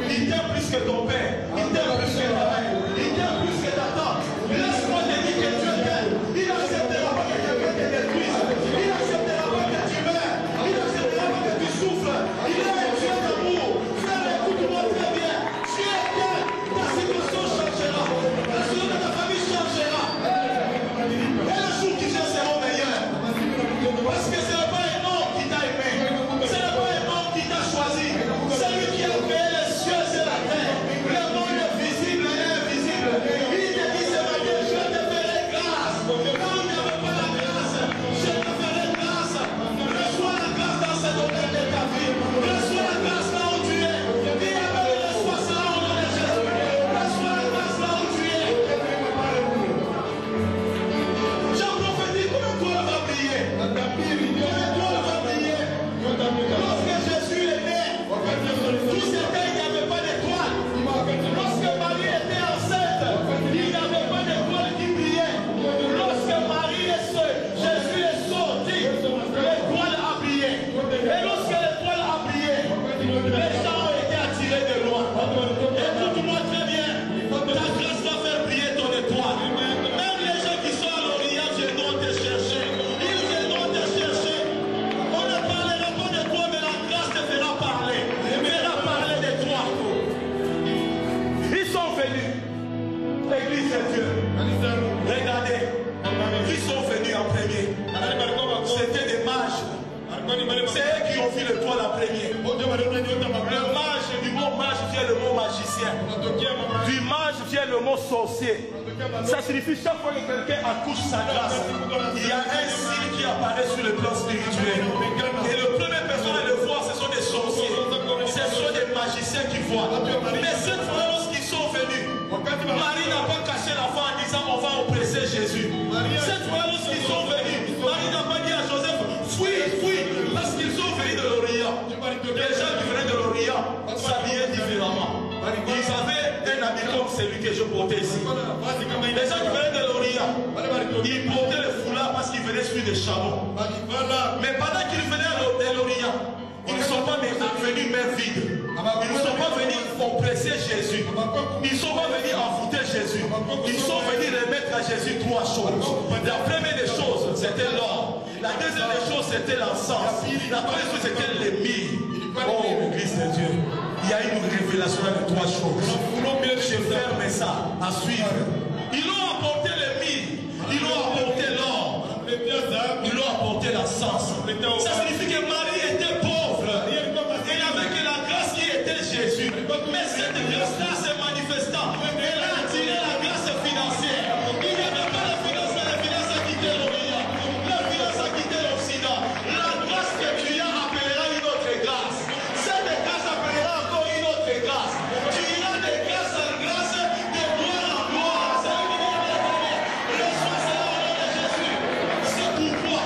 Il t'aime plus que ton père. Il t'aime plus que ta mère. Il t'aime plus que ta tante. Laisse-moi te dire que Dieu t'aime. Il n'acceptera pas que quelqu'un te détruise. Il n'acceptera pas que tu meurs. Il n'acceptera pas que tu souffres. Il est un Dieu d'amour. Frère, écoute-moi très bien. Dieu t'aime. Ta situation changera. La situation de ta famille changera. Et le jour qui vient sera meilleur. Parce que ce n'est pas un homme qui t'a aimé. Ce n'est pas un homme qui t'a choisi. C'est lui qui a créé les cieux et la terre. Le monde est visible et C'est eux qui ont vu le toit la première. Le mage, du mot mage vient le mot magicien. Du mage vient le mot sorcier. Ça signifie chaque fois que quelqu'un accouche sa grâce, il y a un signe qui apparaît sur le plan spirituel. Et la première personne à le voir, ce sont des sorciers. Ce sont des magiciens qui voient. Mais cette fois, lorsqu'ils sont venus, Marie n'a pas caché l'enfant en disant on va oppresser Jésus. Cette fois, lorsqu'ils sont venus, Marie n'a pas dit à Joseph fuis, fuis, parce qu'ils sont venus de l'Orient. Les gens qui venaient de l'Orient s'habillaient différemment. Ils avaient un habit comme celui que je portais ici. Les gens qui venaient de l'Orient, ils portaient le foulard parce qu'ils venaient sur des chameaux. Mais pendant qu'ils venaient de l'Orient, ils ne sont pas venus main vide. Ils ne sont pas venus oppresser Jésus. Ils ne sont pas venus envoûter Jésus. Ils sont venus remettre à Jésus trois choses. La première des choses, c'était l'or. La deuxième des choses, c'était l'encens. La troisième chose, c'était les myrrhes. Oh, Église de Dieu. Il y a une révélation de trois choses. Je ferme ça à suivre. Ils ont apporté les myrrhes. Ils ont apporté l'or. Ils ont apporté l'encens. Ça signifie que Marie était pauvre. Et il n'y avait que la grâce qui était Jésus. Mais cette grâce-là se manifestant. Elle a attiré la grâce financière. Il n'y avait pas la finance a quitté l'Orient. La finance a quitté l'Occident. La grâce que tu as appellera une autre grâce. Cette grâce appellera encore une autre grâce. Tu iras de grâce en grâce, de gloire en gloire. C'est le nom de la reçois cela au nom de Jésus. C'est pourquoi,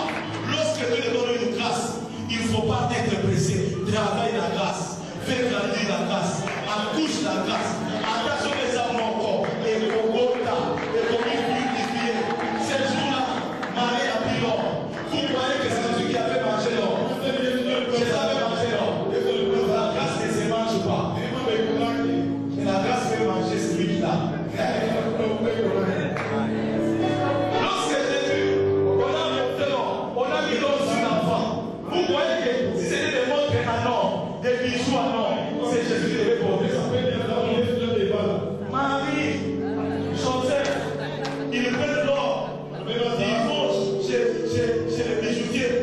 lorsque tu te donnes une grâce, il ne faut pas être pressé. Travaille la grâce. Fais grandir la grâce. Accouche la grâce. Attention les âmes encore. Et Bogota. Et purifié. Ces jours-là, Marie a pris l'or. Vous croyez que c'est Jésus qui avait mangé l'or? Jésus avait mangé l'or. La grâce ne se mange pas. Mais la grâce peut manger celui-là. Lorsque Jésus, on a monté l'or, on a mis l'or sur l'enfant. Vous voyez que si c'était des montres en or, des bijoux en or, c'est Jésus qui devait porter ça. Marie, Joseph, ils prennent l'or, ils vont chez les bijoutiers.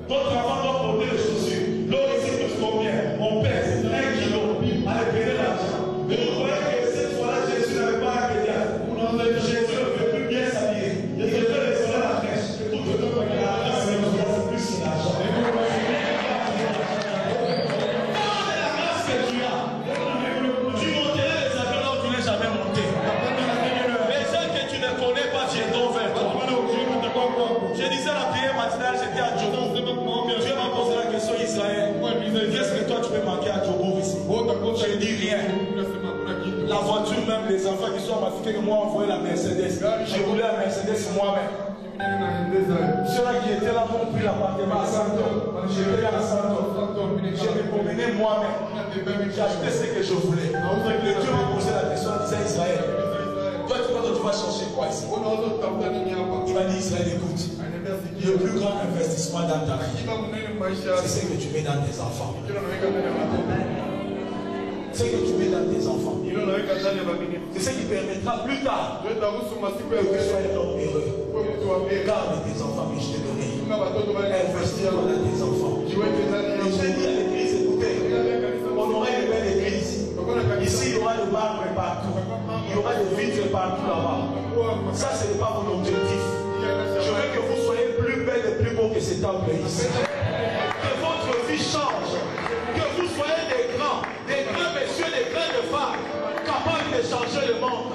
Votre enfant doit porter les chaussures. L'or ici coûte combien? On pèse 1 kilo. Allez, prenez l'argent. Mais vous voyez que cette fois-là, Jésus n'avait pas un pédiatre. Jésus ne veut plus bien s'habiller. Il devait rester à la crèche. Tout le temps, la grâce c'est plus l'argent. Tu monterais les avions là où tu n'es jamais monté. Les gens que tu ne connais pas, tu es donc vers toi. Je disais la prière matinale, j'étais à Djobo. Dieu m'a posé la question Israël. Qu'est-ce que toi tu peux manquer à Djobo ici? Je ne dis rien. La voiture même, les enfants qui sont africains, moi envoyé la Mercedes. J'ai roulé la Mercedes moi-même. Ceux-là qui étaient là m'ont pris l'appartement à Santo. J'étais là à Santo. J'ai me promené moi-même. J'ai acheté ce que je voulais. Et Dieu m'a posé la question, il disait Israël, toi tu vas chercher quoi ici? Il m'a dit Israël, écoute, le plus grand investissement dans ta vie, c'est ce que tu mets dans tes enfants. C'est ce que tu mets dans tes enfants. C'est ce qui permettra plus tard que tu sois un homme heureux. Garde tes enfants que je t'ai donné. Investis dans tes enfants. Et j'ai dit à l'église, écoutez, on aura une belle église. Ici, il y aura le marbre partout. Il y aura des vitres partout là-bas. Ça, ce n'est pas mon objectif. Je veux que vous soyez plus belle et plus beau que cet temple ici. Que votre vie change. Que vous soyez des grands messieurs, des grandes femmes capables de changer le monde.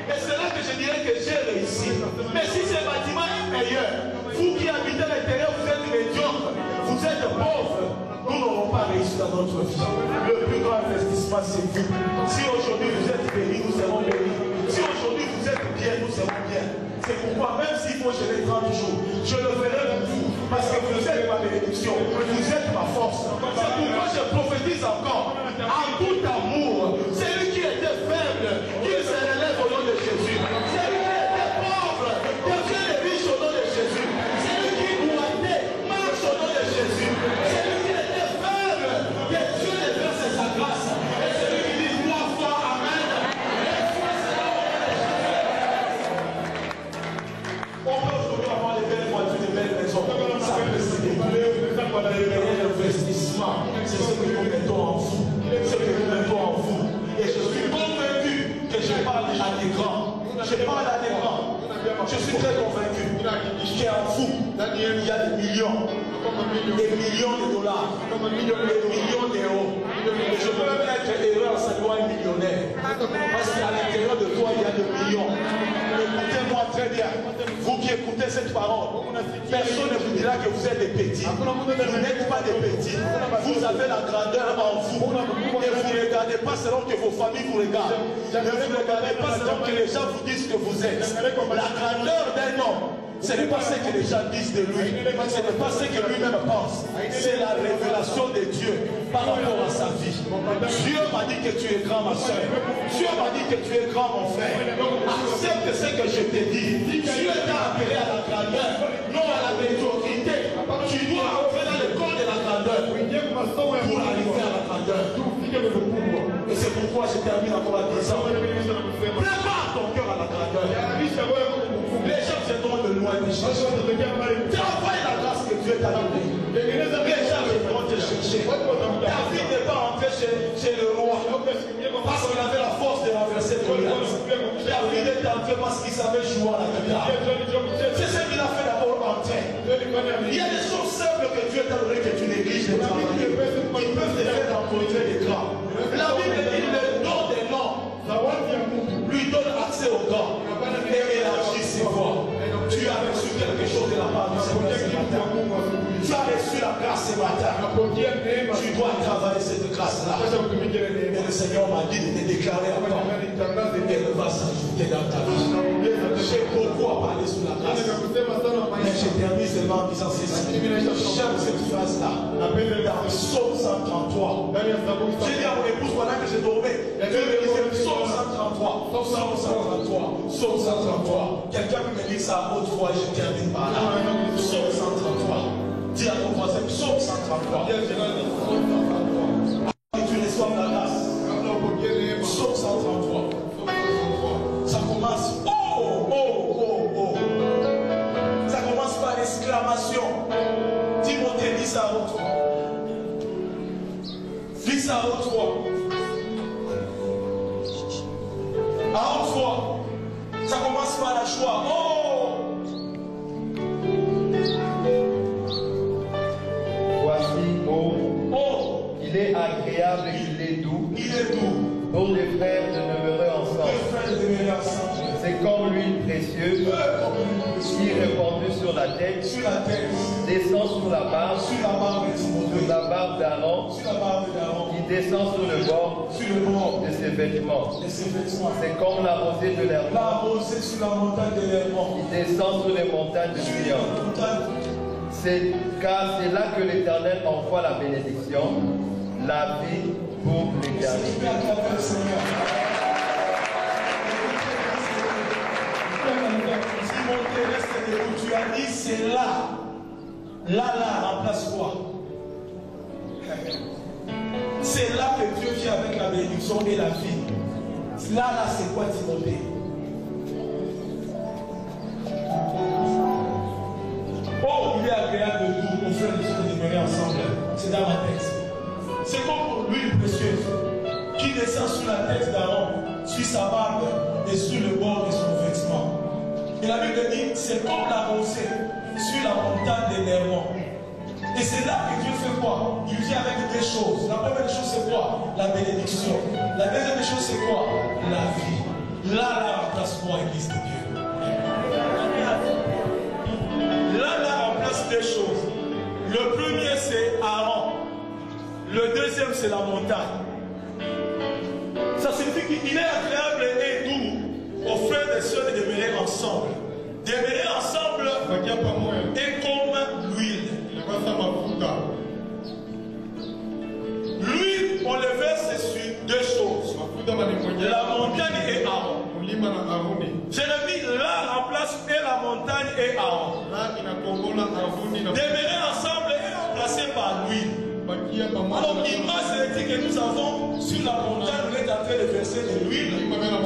Et c'est là que je dirais que j'ai réussi. Mais si ce bâtiment est meilleur, vous qui habitez à l'intérieur, vous êtes médiocres, vous êtes pauvres, nous n'aurons pas réussi dans notre vie. Le plus grand investissement, c'est vous. Si aujourd'hui vous êtes bénis, nous serons bénis. Si aujourd'hui vous êtes bien, nous serons bien. C'est pourquoi, même s'il faut gérer 30 jours, je le ferai pour vous. Parce que vous êtes ma bénédiction, vous êtes ma force. C'est pourquoi je prophétise encore, en tout amour, celui qui était faible, qu'il se relève au nom de Jésus. Celui qui était pauvre, devient riche au nom de Jésus. Celui qui boitait, marche au nom de Jésus. Celui qui était faible, que Dieu le verse sa grâce. Et celui qui dit 3 fois Amen. On peut aujourd'hui avoir des belles voitures, des belles maisons. Ça peut se dérouler. C'est ce que nous mettons en vous. Ce que nous mettons en vous. Et je suis convaincu que je parle à l'écran. Je parle à l'écran. Je suis très convaincu qu'en vous, il y a des millions de dollars, des millions d'euros. Et je peux même être heureux en saluant un millionnaire. Parce qu'à l'intérieur de toi, il y a des millions. Écoutez-moi très bien. Vous qui écoutez cette parole, personne ne vous dira que vous êtes des petits. Vous n'êtes pas des petits. Vous avez la grandeur en vous. Et vous ne regardez pas selon que vos familles vous regardent. Ne vous regardez pas selon que les gens vous disent que vous êtes. La grandeur d'un homme, ce n'est pas ce que les gens disent de lui. Ce n'est pas ce que lui-même pense. C'est la révélation de Dieu par rapport à sa vie. Dieu m'a dit que tu es grand, ma soeur. Dieu m'a dit que tu es grand, mon frère. Accepte ce que je te dis. Dieu t'a appelé à la grandeur, non à la médiocrité. Tu dois entrer dans le corps de la grandeur pour arriver à la grandeur. Et c'est pourquoi je termine encore en disant, prépare ton cœur à la grandeur. Les gens viendront de loin te chercher. Travaille la grâce que Dieu t'a donnée. Les gens viendront te chercher. David n'est pas entré chez le roi parce qu'il avait la force de renverser Goliath. David est entré parce qu'il savait jouer à la guitare. C'est ce qu'il a fait d'abord entrer. Il y a des choses simples que Dieu t'a donné que tu négliges de travailler. Ils peuvent te faire rencontrer des grands. La Bible dit le nom des noms lui donne accès aux grands et élargit ses voies. Tu as reçu quelque chose de la part du Seigneur ce matin. Tu as reçu la grâce ce matin. Tu dois travailler cette grâce-là. Et le Seigneur m'a dit de te déclarer encore. Elle va s'ajouter dans ta vie. J'ai beaucoup à parler sur la grâce. Mais je termine seulement en disant ceci. J'aime cette phrase-là. Dans Psaume 133. J'ai dit à mon épouse pendant que je dormais. Dieu me disait Psaume 133. Psaume 133. Psaume 133. Quelqu'un peut me dire ça à haute voix et je termine par là. Psaume 133. Dis à ton voisin Psaume 133. Et tu reçois la grâce. Psaume 133. Ça commence. Oh, oh, oh, oh. Ça commence par l'exclamation. Timothée, dis ça à haute voix. Dis ça à haute voix. À haute voix. Ça commence par la joie. Oh! Voici, oh, Oh! il est agréable et il est doux Il est doux. pour les frères de demeurer Les ensemble. frères de demeurer ensemble. C'est comme l'huile précieuse qui est répandue sur la tête, Sur la tête. descend sur la barbe, Sur la barbe de sur Timothée. la barbe d'Aaron, Sur la barbe d'Aaron. qui descend sur le bord Sur le bord de ses vêtements. de ses vêtements. C'est comme la rosée de l'Hermon La rosée sur la montagne de l'Hermon. qui descend sur les montagnes de Sur la Sion. montagne. Car c'est là que l'Éternel envoie la bénédiction, la vie pour C'est l'éternité. fait à travers le Seigneur. Timothée, reste debout. Tu as dit c'est là. Là, remplace quoi? C'est là que Dieu vient avec la bénédiction et la vie. Là, c'est quoi Timothée? Oh, il est agréable de tout, aux frères et sœurs de demeurer ensemble. C'est dans ma tête. C'est comme pour l'huile précieuse qui descend sur la tête d'Aaron, sur sa barbe et sur le bord de son vêtement. Et la Bible dit, c'est comme la rosée sur la montagne de l'Hermon. Et c'est là que Dieu fait quoi? Il vient avec deux choses. La première chose, c'est quoi? La bénédiction. La deuxième chose, c'est quoi? La vie. Là, remplace quoi, Église de Dieu? Là, remplace deux choses. Le premier, c'est Aaron. Le deuxième, c'est la montagne. Ça signifie qu'il est agréable et doux aux frères et sœurs de demeurer ensemble. Demeurer ensemble est comme l'huile. L'huile, on le verse sur deux choses. La montagne et Aaron. Jérémie, là, remplace et la montagne et Aaron. Demeurer ensemble est remplacé par l'huile. Alors, l'image dit que nous avons sur la montagne, on est en train de verser de l'huile.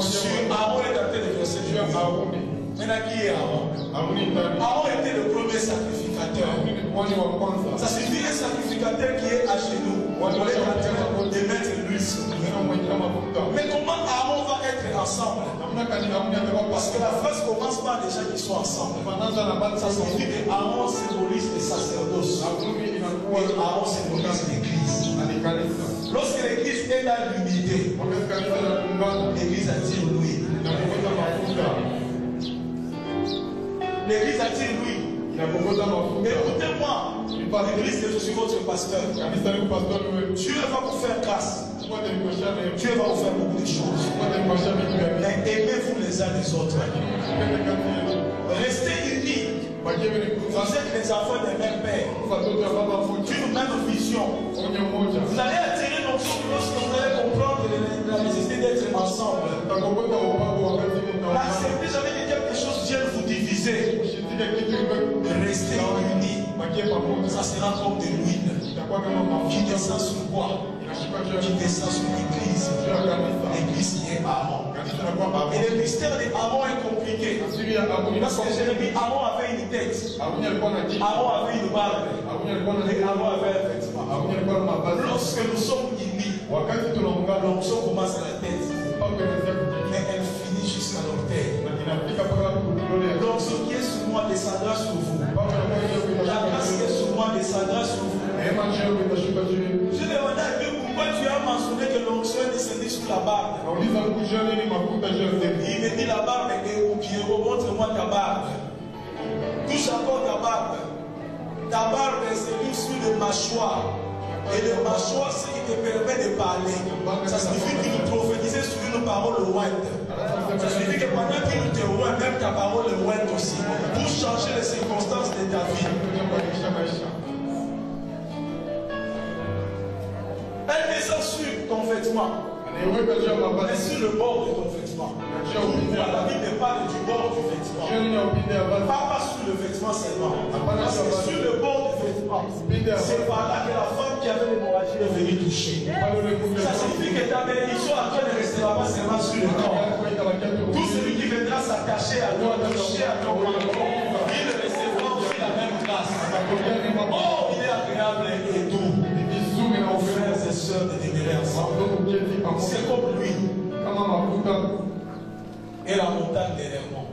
Sur Aaron, on est en train de verser de l'huile. Maintenant, qui est Aaron? Aaron était le premier sacrificateur. Ça suffit un sacrificateur qui est à genoux. On est en train de mettre l'huile sur lui. Mais comment Aaron va être ensemble? Parce que la phrase commence par les gens qui sont ensemble. Ça signifie que Aaron symbolise le sacerdoce. Et Aaron symbolise l'église. Lorsque l'église est dans l'unité, l'église attire l'huile. L'église attire l'huile. Écoutez-moi, l'église de Jésus, votre pasteur. Dieu va vous faire grâce. Dieu va vous faire beaucoup de choses. Aimez-vous les uns les autres. Restez unis. Vous êtes les enfants d'un même père. D'une même vision. Vous allez attirer l'onction lorsque vous allez comprendre la nécessité d'être ensemble. N'acceptez jamais que quelque chose vienne vous diviser. Restez unis. Ça sera comme de l'huile qui descend sur le bois, qui descend sur l'église. L'église qui est Aaron. Et le mystère d'Aaron est compliqué. Parce que Jérémie, Aaron avait une tête. Aaron avait une barbe. Et Aaron avait un vêtement. Lorsque nous sommes unis, l'onction commence à la tête. Mais elle finit jusqu'à l'orteil. L'onction qui est sur moi descendra sur vous. La grâce qui est sur moi descendra sur vous. Je demandais à Dieu pourquoi tu as mentionné que l'onction est descendue sur la barbe. Il me dit la barbe est au pied. Montre-moi ta barbe. Touche encore ta barbe. Ta barbe est sur le mâchoire. Et le mâchoire, c'est qui te permet de parler. Ça signifie qu'il nous prophétisait sur une parole ointe. Ça signifie que pendant qu'il te oint, même ta parole est ointe aussi. Pour changer les circonstances de ta vie. Elle descend sur ton vêtement. Et sur le bord de ton vêtement. La Bible parle du bord du vêtement. Pas sur le vêtement seulement. Parce que sur le bord du vêtement, c'est par là que la femme qui avait l'hémorragie est venue toucher. Ça signifie que ta bénédiction à toi ne restera pas seulement sur le corps. Tout celui qui viendra s'attacher à toi, toucher à ton corps, il recevra aussi la même grâce. Oh, il est agréable et doux. Nos frères et sœurs de demeurer ensemble. C'est comme lui. Et la montagne de l'Hermon.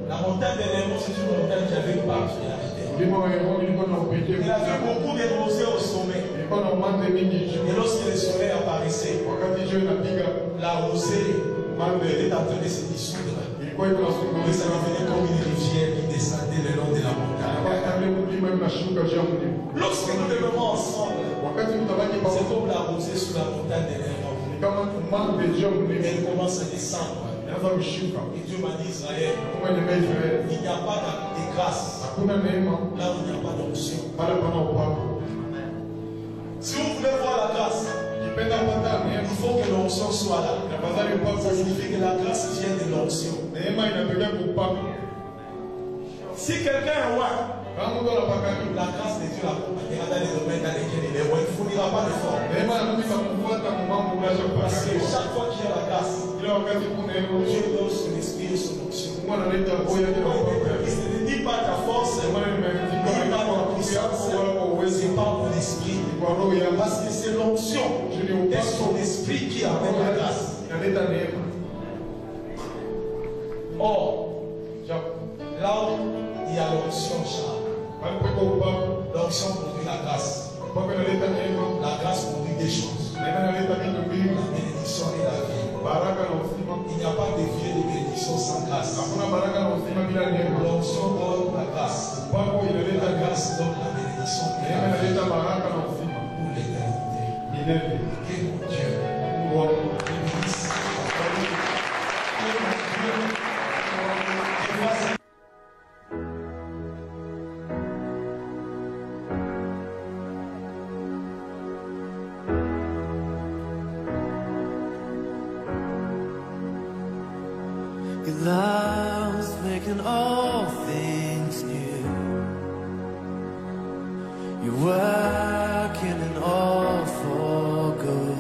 La montagne de l'Hermon, c'est une montagne qui avait une particularité. Il avait beaucoup de rosées au sommet. Et lorsque le soleil apparaissait, la rosée était en train de se dissoudre. Et ça devenait comme une rivière qui descendait le long de la montagne. Lorsque nous devenons ensemble, c'est comme la rosée sur la montagne de l'Hermon. Elle commence à descendre. Et Dieu m'a dit Israël, il n'y a pas de grâce là où il n'y a pas d'onction. Si vous voulez voir la grâce, il faut que l'onction soit là. Ça signifie que la grâce vient de l'onction. Si quelqu'un est loin, la grâce de Dieu l'accompagnera dans les domaines dans lesquels il est loin. Il ne fournira pas d'effort. Parce que chaque fois qu'il y a la grâce, Dieu donne son esprit et son onction. Il ne dit pas ta force, il ne dit pas ta puissance, c'est pas mon esprit. Parce que c'est l'onction et son esprit qui amène la grâce. Or, là où il y a l'onction, l'onction produit la grâce. La grâce produit des choses. La bénédiction et la vie. Il n'y a pas de vie et de bénédiction sans grâce. L'onction donne la grâce. La grâce donne la bénédiction et la vie pour l'éternité. Que mon Dieu bénisse. Your love's making all things new. You're working it all for good.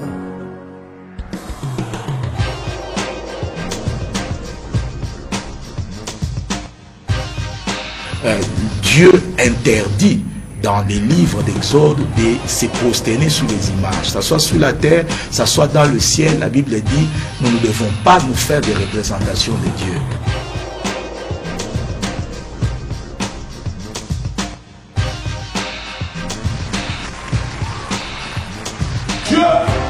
Dieu interdit dans les livres d'Exode de se prosterner sous les images, ça soit sur la terre, ça soit dans le ciel. La Bible dit, nous ne devons pas nous faire des représentations de Dieu. Dieu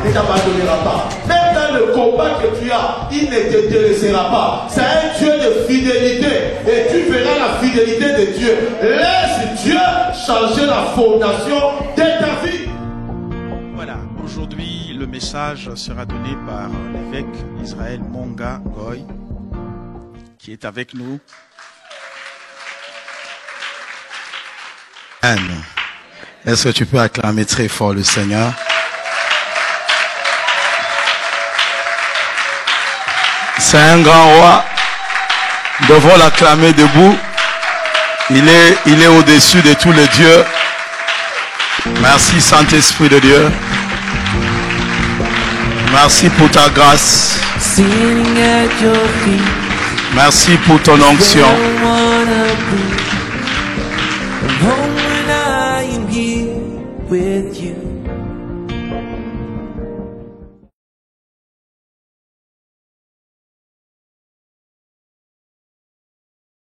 ne t'abandonnera pas. Même dans le combat que tu as, il ne te délaissera pas. C'est un Dieu de fidélité. Et tu verras la fidélité de Dieu. Laisse Dieu changer la fondation de ta vie. Voilà, aujourd'hui le message sera donné par l'évêque Israël Monga Goy, qui est avec nous. Amen. Est-ce que tu peux acclamer très fort le Seigneur? C'est un grand roi. Nous devons l'acclamer debout. Il est au-dessus de tous les dieux. Merci Saint-Esprit de Dieu. Merci pour ta grâce. Merci pour ton onction. With you.